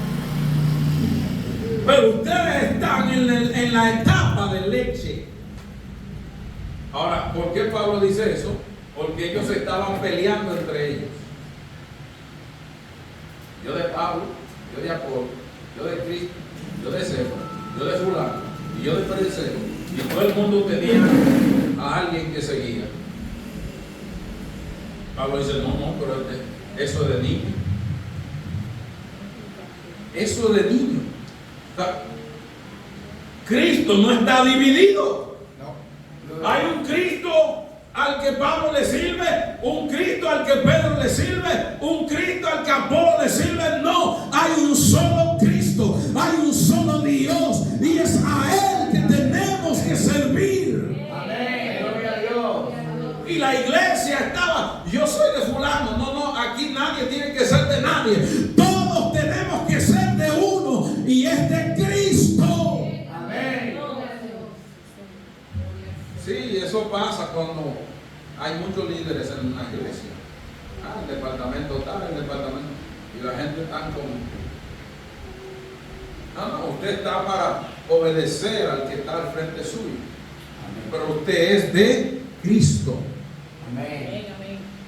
Pero ustedes están en la etapa de leche. Ahora, ¿por qué Pablo dice eso? Porque ellos estaban peleando entre ellos. Yo de Pablo, yo de Apolo, yo de Cristo, yo de Cefas, yo de fulano, y yo de Perecero. Y todo el mundo tenía a alguien que seguía. Pablo dice, no, pero eso es de niño. Eso es de niño. O sea, Cristo no está dividido. No. Hay un Cristo al que Pablo le sirve, un Cristo al que Pedro le sirve, un Cristo al que Apolo le sirve. No, hay un solo Cristo, hay un solo Dios, y es a Él que tenemos que servir. Amén, gloria a Dios. Y la iglesia estaba, yo soy de fulano, no, aquí nadie tiene que ser de nadie. Todos tenemos que ser de uno, y es de Cristo. Amén. Sí, eso pasa cuando hay muchos líderes en una iglesia. El departamento tal, el departamento, y la gente está como... No, usted está para obedecer al que está al frente suyo. Amén. Pero usted es de Cristo. Amén.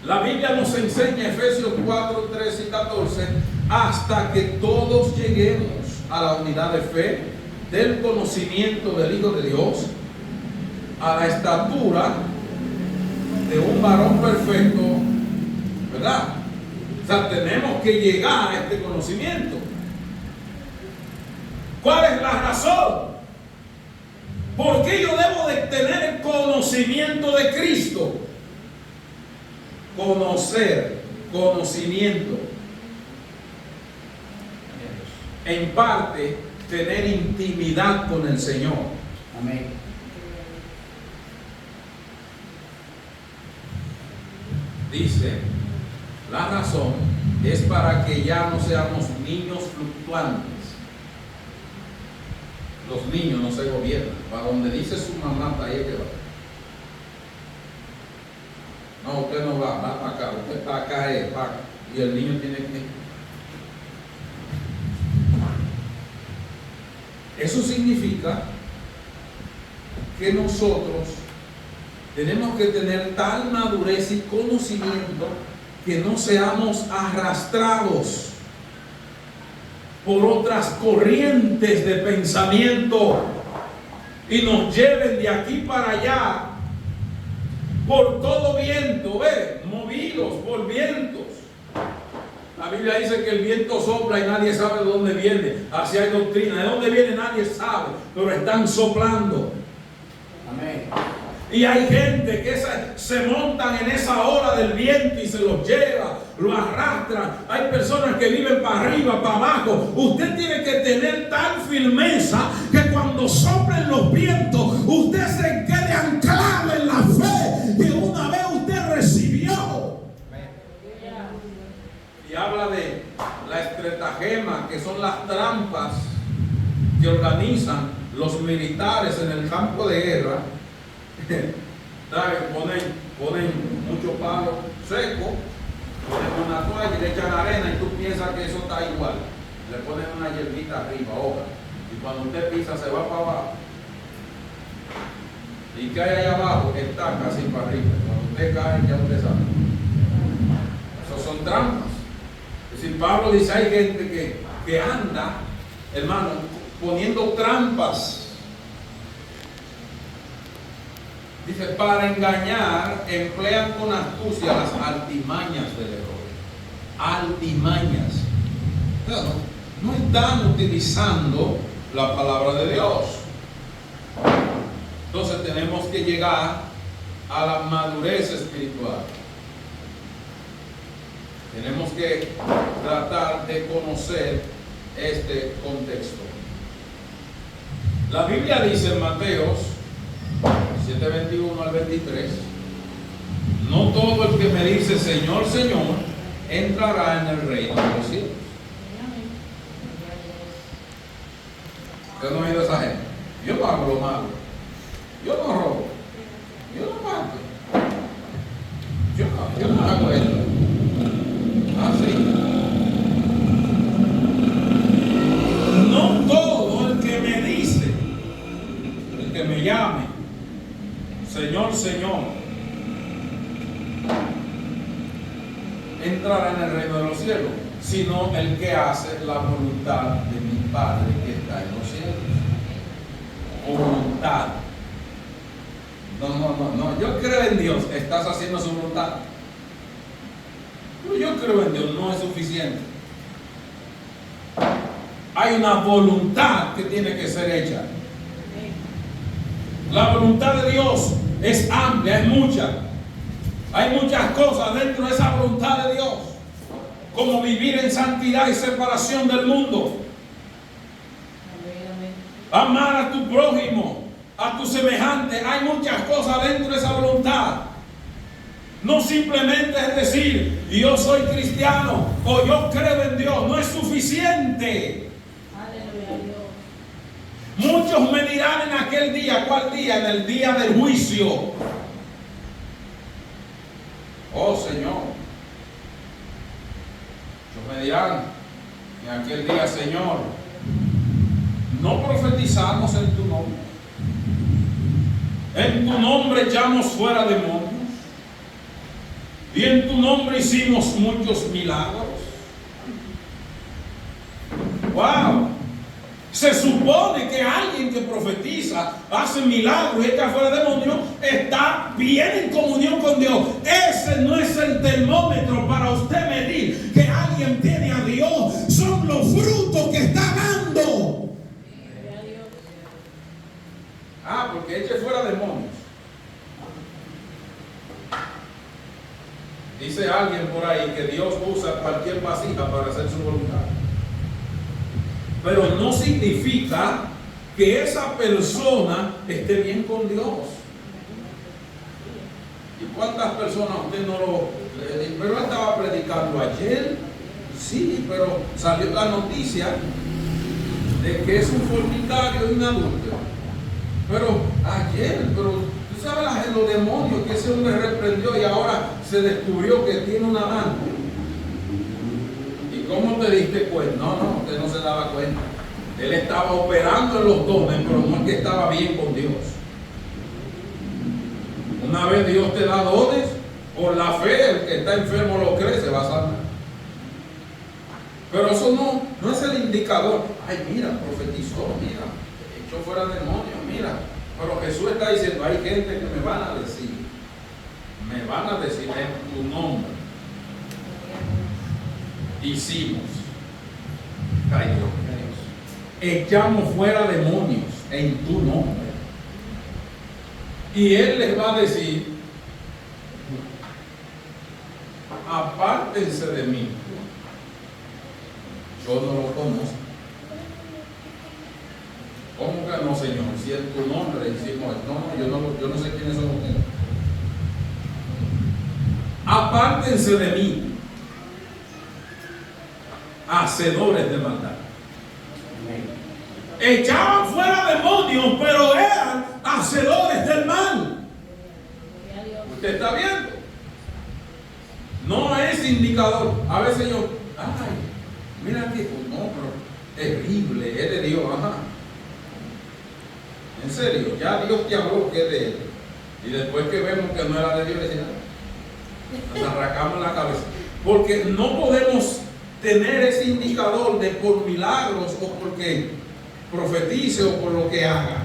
La Biblia nos enseña, Efesios 4, 13 y 14, hasta que todos lleguemos a la unidad de fe, del conocimiento del Hijo de Dios, a la estatura de un varón perfecto, ¿verdad? O sea, tenemos que llegar a este conocimiento. ¿Cuál es la razón? ¿Por qué yo debo de tener el conocimiento de Cristo? Conocer, conocimiento. En parte, tener intimidad con el Señor. Amén. Dice, la razón es para que ya no seamos niños fluctuantes. Los niños no se gobiernan. Para donde dice su mamá, para ahí que va. No, usted no va para acá, usted para acá es, para acá. Y el niño tiene que... Eso significa que nosotros tenemos que tener tal madurez y conocimiento que no seamos arrastrados por otras corrientes de pensamiento y nos lleven de aquí para allá por todo viento, movidos por vientos. La Biblia dice que el viento sopla y nadie sabe de dónde viene. Así hay doctrina. De dónde viene nadie sabe, pero están soplando. Amén. Y hay gente que se montan en esa ola del viento y se los lleva, lo arrastran. Hay personas que viven para arriba, para abajo. Usted tiene que tener tal firmeza que cuando soplen los vientos, usted se quede anclado en la fe que una vez usted recibió. Y habla de la estratagema, que son las trampas que organizan los militares en el campo de guerra. Ponen mucho palo seco, ponen una toalla y le echan arena y tú piensas que eso está igual. Le ponen una hierbita arriba, hoja, y cuando usted pisa se va para abajo. Y cae ahí abajo, está casi para arriba. Cuando usted cae, ya usted sabe. Esos son trampas. Es decir, Pablo dice, hay gente que anda, hermano, poniendo trampas. Dice, para engañar, emplean con astucia las artimañas del error. artimañas. No están utilizando la palabra de Dios. Entonces tenemos que llegar a la madurez espiritual. Tenemos que tratar de conocer este contexto. La Biblia dice en Mateos 7:21 al 23: no todo el que me dice Señor, Señor, entrará en el reino de los cielos. ¿Usted no ha oído a esa gente? Yo no hago lo malo, yo no robo, yo no mato, yo no hago esto. Así. No todo el que me dice, el que me llame Señor, Señor, entrará en el reino de los cielos, sino el que hace la voluntad de mi Padre que está en los cielos. Voluntad. No. Yo creo en Dios, estás haciendo su voluntad. Pero yo creo en Dios, no es suficiente. Hay una voluntad que tiene que ser hecha. La voluntad de Dios es amplia, es mucha. Hay muchas cosas dentro de esa voluntad de Dios, como vivir en santidad y separación del mundo, amar a tu prójimo, a tu semejante. Hay muchas cosas dentro de esa voluntad. No simplemente es decir, yo soy cristiano o yo creo en Dios. No es suficiente. Muchos me dirán en aquel día, ¿cuál día? En el día del juicio: oh Señor. Muchos me dirán en aquel día: Señor, no profetizamos en tu nombre, en tu nombre echamos fuera demonios, y en tu nombre hicimos muchos milagros. ¡Wow! Se supone que alguien que profetiza, hace milagros y echa fuera demonios, está bien en comunión con Dios. Ese no es el termómetro para usted medir que alguien tiene a Dios. Son los frutos que está dando. Porque eche fuera demonios. Dice alguien por ahí que Dios usa cualquier vasija para hacer su voluntad. Pero no significa que esa persona esté bien con Dios. ¿Y cuántas personas usted no lo... Pero él estaba predicando ayer? Sí, pero salió la noticia de que es un fornicario y un adúltero. Pero tú sabes los demonios que ese hombre reprendió y ahora se descubrió que tiene un amante. ¿Y cómo te diste cuenta? No, usted no se daba cuenta. Él estaba operando en los dones, pero no es que estaba bien con Dios. Una vez Dios te da dones, por la fe, el que está enfermo lo cree, se va a sanar. Pero eso no es el indicador. Ay, mira, profetizó, mira, echó fuera demonios, mira. Pero Jesús está diciendo, hay gente que me van a decir en tu nombre hicimos, ay Dios, echamos fuera demonios en tu nombre. Y Él les va a decir, apártense de mí, yo no lo conozco. ¿Cómo que no, Señor? Si en tu nombre hicimos, yo no sé quiénes son ustedes. Apártense de mí, hacedores de maldad. Echaban fuera demonios, pero eran hacedores del mal. ¿Usted está viendo? No es indicador. A veces yo, mira que no, pero terrible, es de Dios, En serio, ya Dios te habló que es de Él. Y después que vemos que no era de Dios, nos arrancamos la cabeza. Porque no podemos tener ese indicador de por milagros o porque profetice o por lo que haga.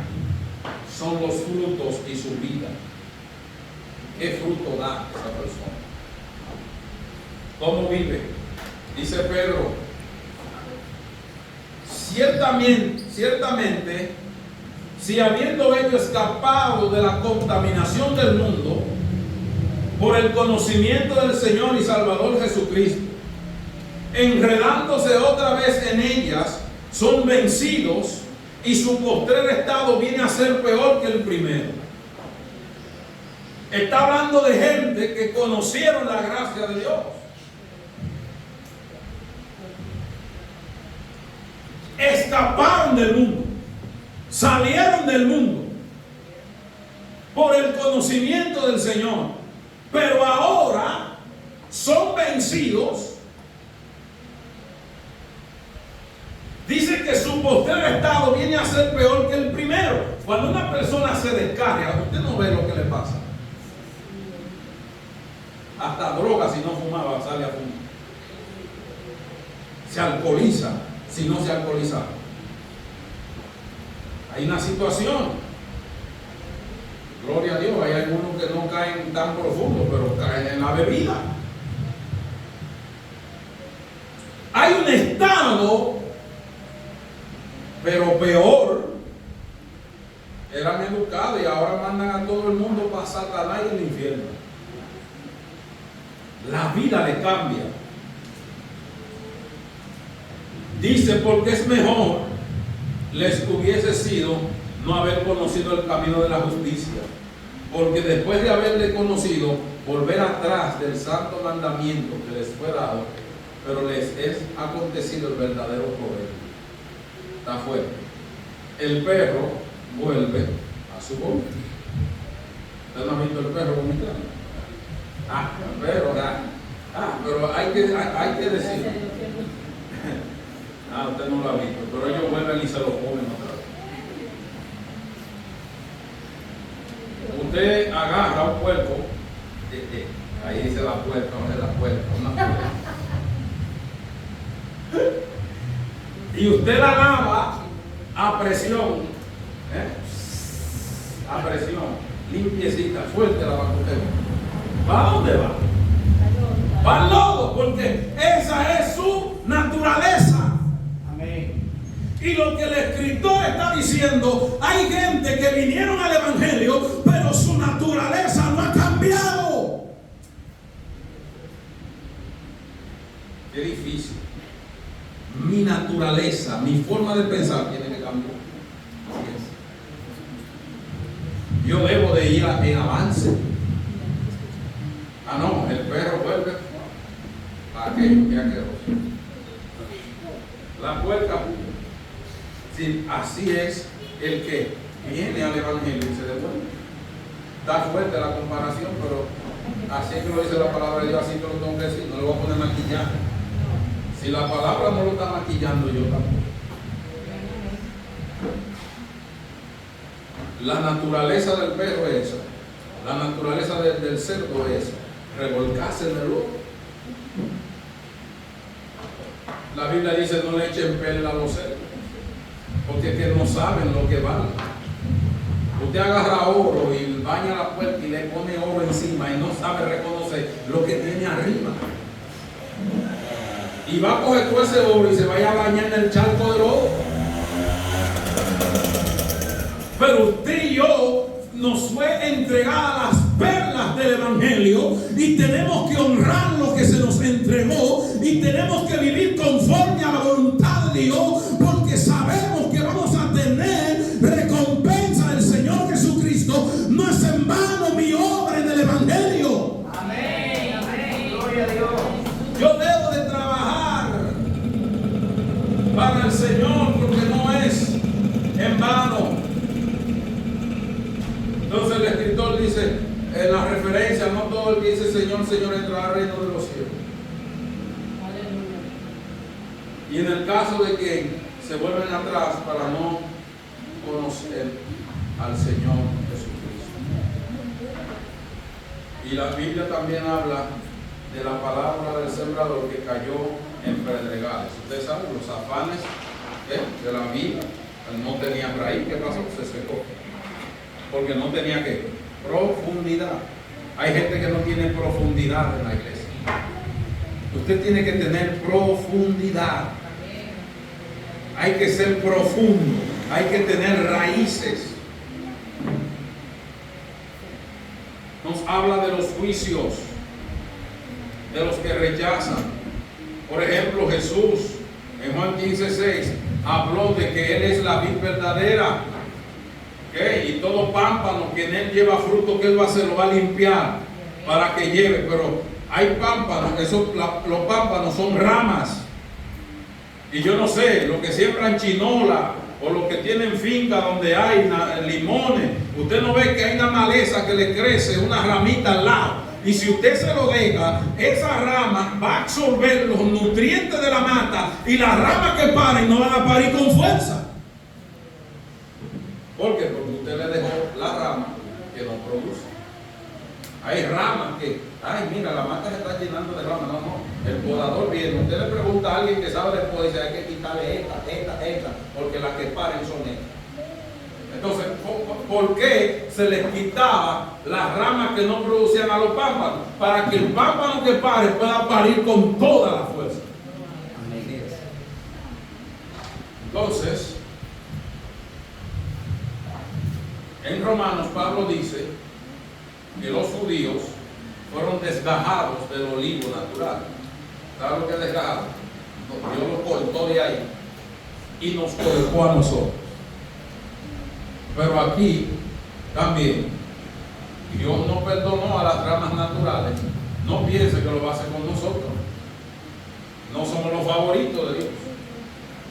Son los frutos y su vida. ¿Qué fruto da esa persona? ¿Cómo vive? Dice Pedro, ciertamente, si habiendo ellos escapado de la contaminación del mundo por el conocimiento del Señor y Salvador Jesucristo, enredándose otra vez en ellas, son vencidos y su postrer estado viene a ser peor que el primero. Está hablando de gente que conocieron la gracia de Dios. Escaparon del mundo, salieron del mundo por el conocimiento del Señor, pero ahora son vencidos. Dice que su postrer estado viene a ser peor que el primero. Cuando una persona se descarga, usted no ve lo que le pasa. Hasta droga, si no fumaba, sale a fumar. Se alcoholiza si no se alcoholiza. Hay una situación. Gloria a Dios, hay algunos que no caen tan profundo, pero caen en la bebida. Hay un estado, pero peor. Eran educados y ahora mandan a todo el mundo para Satanás y el infierno. La vida le cambia. Dice, porque es mejor les hubiese sido no haber conocido el camino de la justicia, porque después de haberle conocido, volver atrás del santo mandamiento que les fue dado, pero les es acontecido el verdadero provecho. Está fuerte. El perro vuelve a su boca. ¿Usted no ha visto el perro vomitando? El perro, pero hay que decir. Usted no lo ha visto, pero ellos vuelven y se lo comen otra vez. Usted agarra un puerco, ahí dice la puerca, ¿dónde es la puerca? Una puerca. Y usted la lava a presión, limpiecita, fuerte la bacteria. ¿Va a dónde va? Va al lodo, porque esa es su naturaleza. Y lo que el escritor está diciendo, hay gente que vinieron al Evangelio, pero su naturaleza no ha cambiado. Qué difícil. Mi naturaleza, mi forma de pensar tiene que cambiar. Yo debo de ir en avance. No, el perro vuelve a aquello que asqueroso. La puerca. Sí, así es el que viene al Evangelio y se devuelve. Está fuerte la comparación, pero así es que lo dice la palabra de Dios, así que lo tengo que decir, no le voy a poner maquillaje. Si la palabra no lo está maquillando, yo tampoco. La naturaleza del perro es esa, la naturaleza del cerdo es esa, revolcarse en el lodo. La Biblia dice, no le echen pelo a los cerdos, porque es que no saben lo que vale. Usted agarra oro y baña la puerta y le pone oro encima y no sabe reconocer lo que tiene arriba. Y va a coger todo ese oro y se vaya a bañar en el charco del oro. Pero usted y yo nos fue entregada las perlas del Evangelio y tenemos que honrar lo que se nos entregó y tenemos que vivir conforme a la voluntad de Dios, porque sabemos que vamos a tener recompensa del Señor Jesucristo. No es en vano mi obra en el Evangelio. Amén, amén, gloria a Dios. Yo debo de trabajar para el Señor, porque no es en vano. Entonces el escritor dice en la referencia, no todo el que dice Señor, Señor entrará al reino de los cielos. Y en el caso de que se vuelven atrás para no conocer al Señor Jesucristo. Y la Biblia también habla de la palabra del sembrador que cayó en pedregales. Ustedes saben, los afanes de la vida. Él no tenía raíz, ¿qué pasó? Se secó. Porque no tenía profundidad. Hay gente que no tiene profundidad en la iglesia. Usted tiene que tener profundidad. Hay que ser profundo. Hay que tener raíces. Nos habla de los juicios, de los que rechazan. Por ejemplo, Jesús en Juan 15:6 habló de que Él es la vid verdadera. ¿Okay? Y todo pámpano que en Él lleva fruto, que Él va a hacer, lo va a limpiar para que lleve. Pero hay pámpanos, los pámpanos son ramas. Y yo no sé, los que siembran chinola o los que tienen finca donde hay limones, usted no ve que hay una maleza que le crece, una ramita al lado. Y si usted se lo deja, esa rama va a absorber los nutrientes de la mata y las ramas que paren no van a parir con fuerza. ¿Por qué? Porque usted le dejó la rama que no produce. Hay ramas que, ay, mira, la mata se está llenando de ramas. No, no. El podador viene. Usted le pregunta a alguien que sabe después, dice, hay que quitarle esta, porque las que paren son estas. Entonces, ¿por qué se les quitaba las ramas que no producían a los pámpanos? Para que el pámpano que pare pueda parir con toda la fuerza. Entonces, en Romanos, Pablo dice que los judíos fueron desgajados del olivo natural. ¿Sabe lo que es desgajado? Dios lo cortó de ahí y nos colocó a nosotros. Pero aquí también Dios no perdonó a las ramas naturales. No piense que lo va a hacer con nosotros. No somos los favoritos de Dios.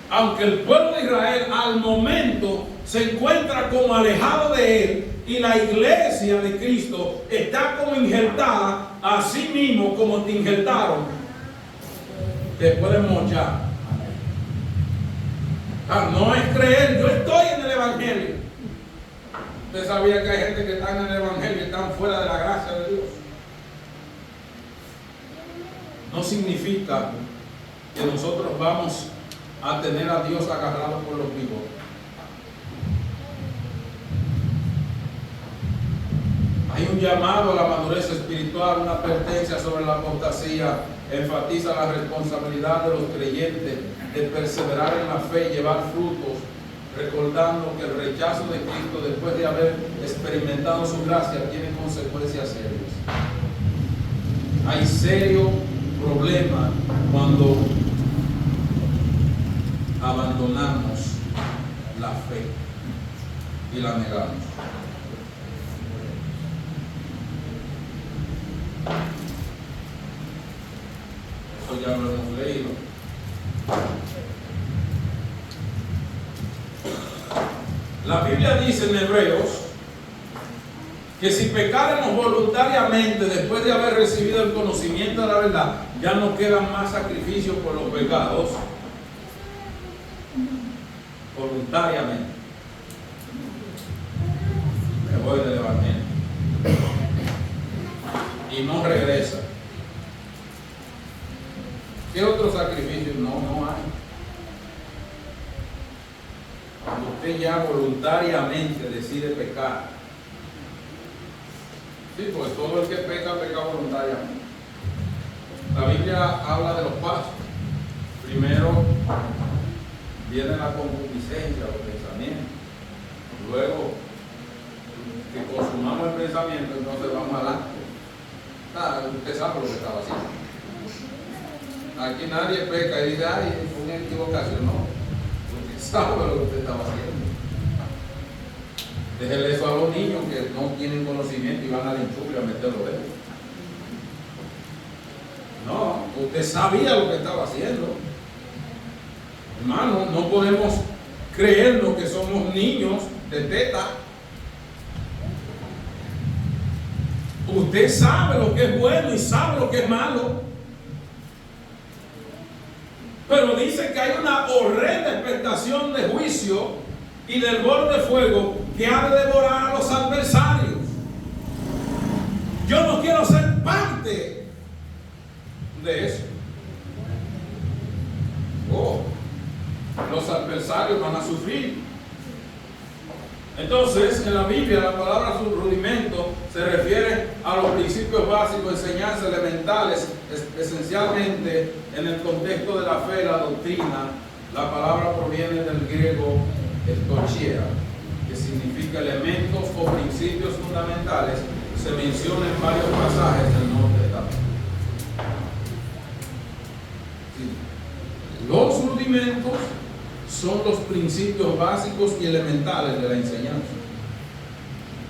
Aunque el pueblo de Israel al momento se encuentra como alejado de Él, y la iglesia de Cristo está como injertada, así mismo como te injertaron, te pueden mochar. No es creer, yo estoy en el Evangelio. Usted sabía que hay gente que está en el Evangelio y están fuera de la gracia de Dios. No significa que nosotros vamos a tener a Dios agarrado por los bigotes. Hay un llamado a la madurez espiritual, una advertencia sobre la apostasía, enfatiza la responsabilidad de los creyentes de perseverar en la fe y llevar frutos, recordando que el rechazo de Cristo después de haber experimentado su gracia tiene consecuencias serias. Hay serio problema cuando abandonamos la fe y la negamos. Eso ya lo hemos leído. La Biblia dice en Hebreos que si pecáramos voluntariamente después de haber recibido el conocimiento de la verdad, ya no quedan más sacrificios por los pecados. Voluntariamente. Me voy del Evangelio. Y no regresa. ¿Qué otro sacrificio? No hay. Cuando usted ya voluntariamente decide pecar. Sí, pues todo el que peca voluntariamente. La Biblia habla de los pasos. Primero viene la concupiscencia, los pensamientos. Luego que consumamos el pensamiento, entonces vamos al acto. Usted sabe lo que estaba haciendo. Aquí nadie peca y dice, ay, fue una equivocación. No, usted sabe lo que usted estaba haciendo. Déjele eso a los niños que no tienen conocimiento y van al enchufe a meterlo dentro. No, usted sabía lo que estaba haciendo. Hermano, no podemos creernos que somos niños de teta. Usted sabe lo que es bueno y sabe lo que es malo. Pero dice que hay una horrenda expectación de juicio y del borde de fuego que ha de devorar a los adversarios. Yo no quiero ser parte de eso. Los adversarios van a sufrir. Entonces, en la Biblia, la palabra rudimento se refiere a los principios básicos, enseñanzas elementales, esencialmente en el contexto de la fe y la doctrina. La palabra proviene del griego estochia, que significa elementos o principios fundamentales. Se menciona en varios pasajes del Nuevo Testamento. Sí. Los rudimentos son los principios básicos y elementales de la enseñanza.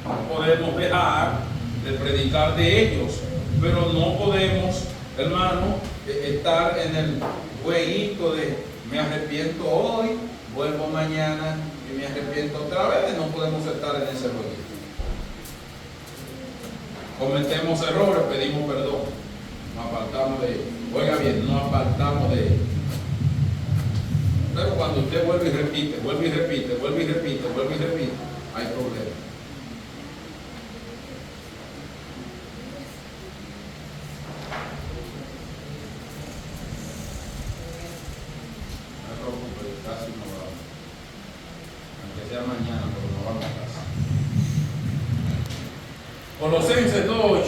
No podemos dejar de predicar de ellos, pero no podemos, hermano, estar en el jueguito de me arrepiento hoy, vuelvo mañana y me arrepiento otra vez. No podemos estar en ese jueguito. Cometemos errores, pedimos perdón, nos apartamos de ellos. Oiga bien, nos apartamos de ellos. Pero cuando usted vuelve y repite, vuelve y repite, vuelve y repite, vuelve y repite, hay problemas. Casi no vamos, aunque sea mañana, pero no vamos a casa. Colosenses 2:8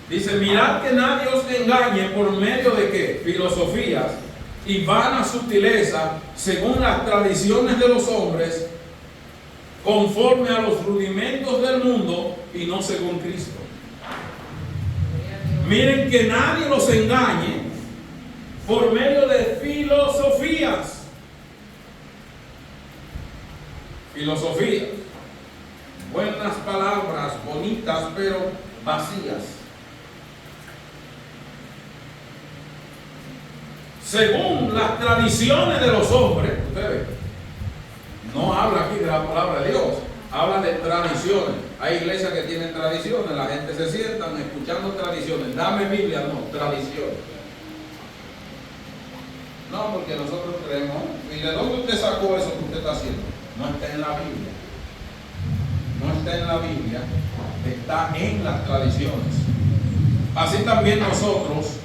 dice: mirad que nadie os engañe por medio de ¿qué? Filosofías y vana sutileza, según las tradiciones de los hombres, conforme a los rudimentos del mundo y no según Cristo. Miren que nadie los engañe por medio de filosofías. Filosofía, buenas palabras, bonitas, pero vacías. Según las tradiciones de los hombres, ustedes, no habla aquí de la palabra de Dios, habla de tradiciones. Hay iglesias que tienen tradiciones, la gente se sienta escuchando tradiciones. Dame Biblia, no, tradiciones. No, porque nosotros creemos. ¿Y de dónde usted sacó eso que usted está haciendo? No está en la Biblia. No está en la Biblia, está en las tradiciones. Así también nosotros,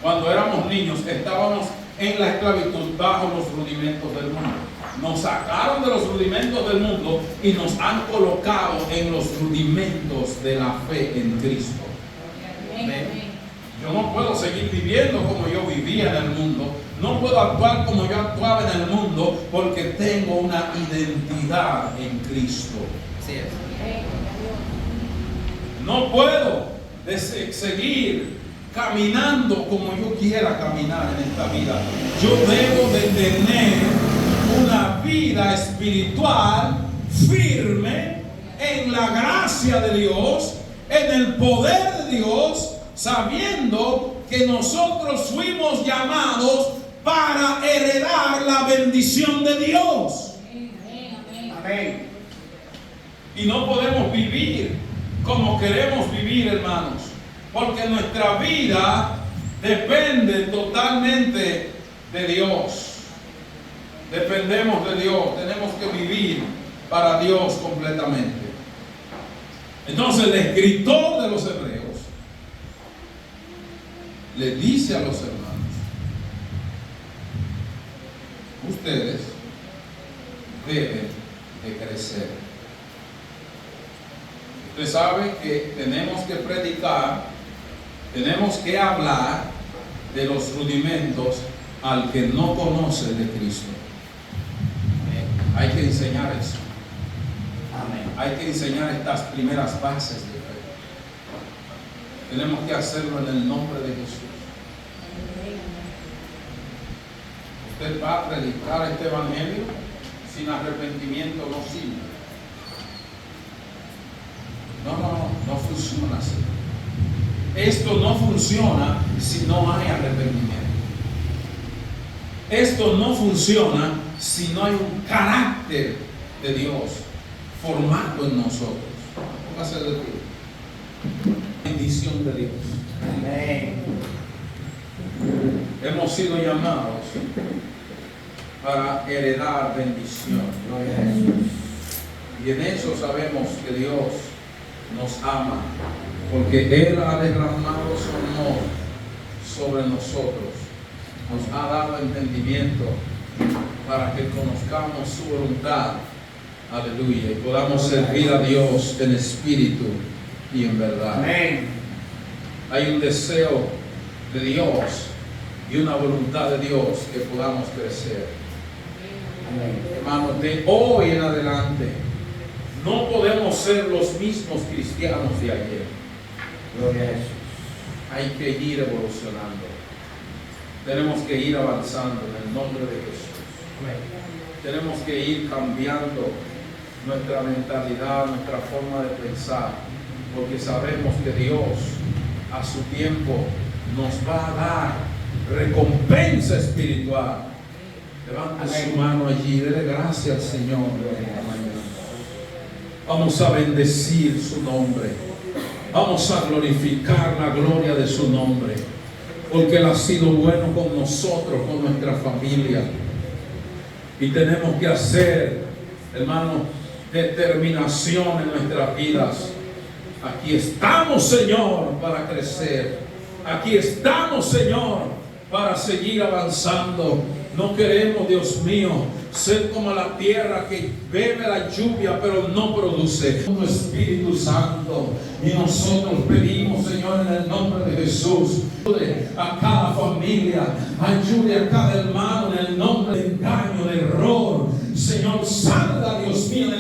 cuando éramos niños, estábamos en la esclavitud bajo los rudimentos del mundo. Nos sacaron de los rudimentos del mundo y nos han colocado en los rudimentos de la fe en Cristo. Amén. Yo no puedo seguir viviendo como yo vivía en el mundo. No puedo actuar como yo actuaba en el mundo, porque tengo una identidad en Cristo. Así es. No puedo seguir caminando como yo quiera caminar en esta vida. Yo debo de tener una vida espiritual firme en la gracia de Dios, en el poder de Dios, sabiendo que nosotros fuimos llamados para heredar la bendición de Dios. Amén. Y no podemos vivir como queremos vivir, hermanos, porque nuestra vida depende totalmente de Dios. Dependemos de Dios, tenemos que vivir para Dios completamente. Entonces el escritor de los Hebreos le dice a los hermanos: ustedes deben de crecer. Usted sabe que tenemos que predicar, tenemos que hablar de los rudimentos al que no conoce de Cristo. Hay que enseñar eso. Amén. Hay que enseñar estas primeras bases de fe. Tenemos que hacerlo en el nombre de Jesús. Usted va a predicar este evangelio sin arrepentimiento, no sirve. No funciona así. Esto no funciona si no hay arrepentimiento. Esto no funciona si no hay un carácter de Dios formado en nosotros. Póngase de pie. Bendición de Dios. Amén. Hemos sido llamados para heredar bendición. Gloria a Jesús. Y en eso sabemos que Dios nos ama, porque Él ha derramado su amor sobre nosotros. Nos ha dado entendimiento para que conozcamos su voluntad. Aleluya. Y podamos servir a Dios en espíritu y en verdad. Amén. Hay un deseo de Dios y una voluntad de Dios que podamos crecer. Amén. Hermanos, de hoy en adelante no podemos ser los mismos cristianos de ayer. Gloria a Jesús. Hay que ir evolucionando. Tenemos que ir avanzando en el nombre de Jesús. Amén. Tenemos que ir cambiando nuestra mentalidad, nuestra forma de pensar, porque sabemos que Dios a su tiempo nos va a dar recompensa espiritual. Levante Amén. su mano allí, dele gracias al Señor en esta mañana. Vamos a bendecir su nombre. Vamos a glorificar la gloria de su nombre, porque Él ha sido bueno con nosotros, con nuestra familia. Y tenemos que hacer, hermanos, determinación en nuestras vidas. Aquí estamos, Señor, para crecer. Aquí estamos, Señor, para seguir avanzando. No queremos, Dios mío, ser como la tierra que bebe la lluvia pero no produce. Tu Espíritu Santo, y nosotros pedimos, Señor, en el nombre de Jesús, ayude a cada familia, ayude a cada hermano en el nombre de engaño, de error. Señor, salga, Dios mío, en el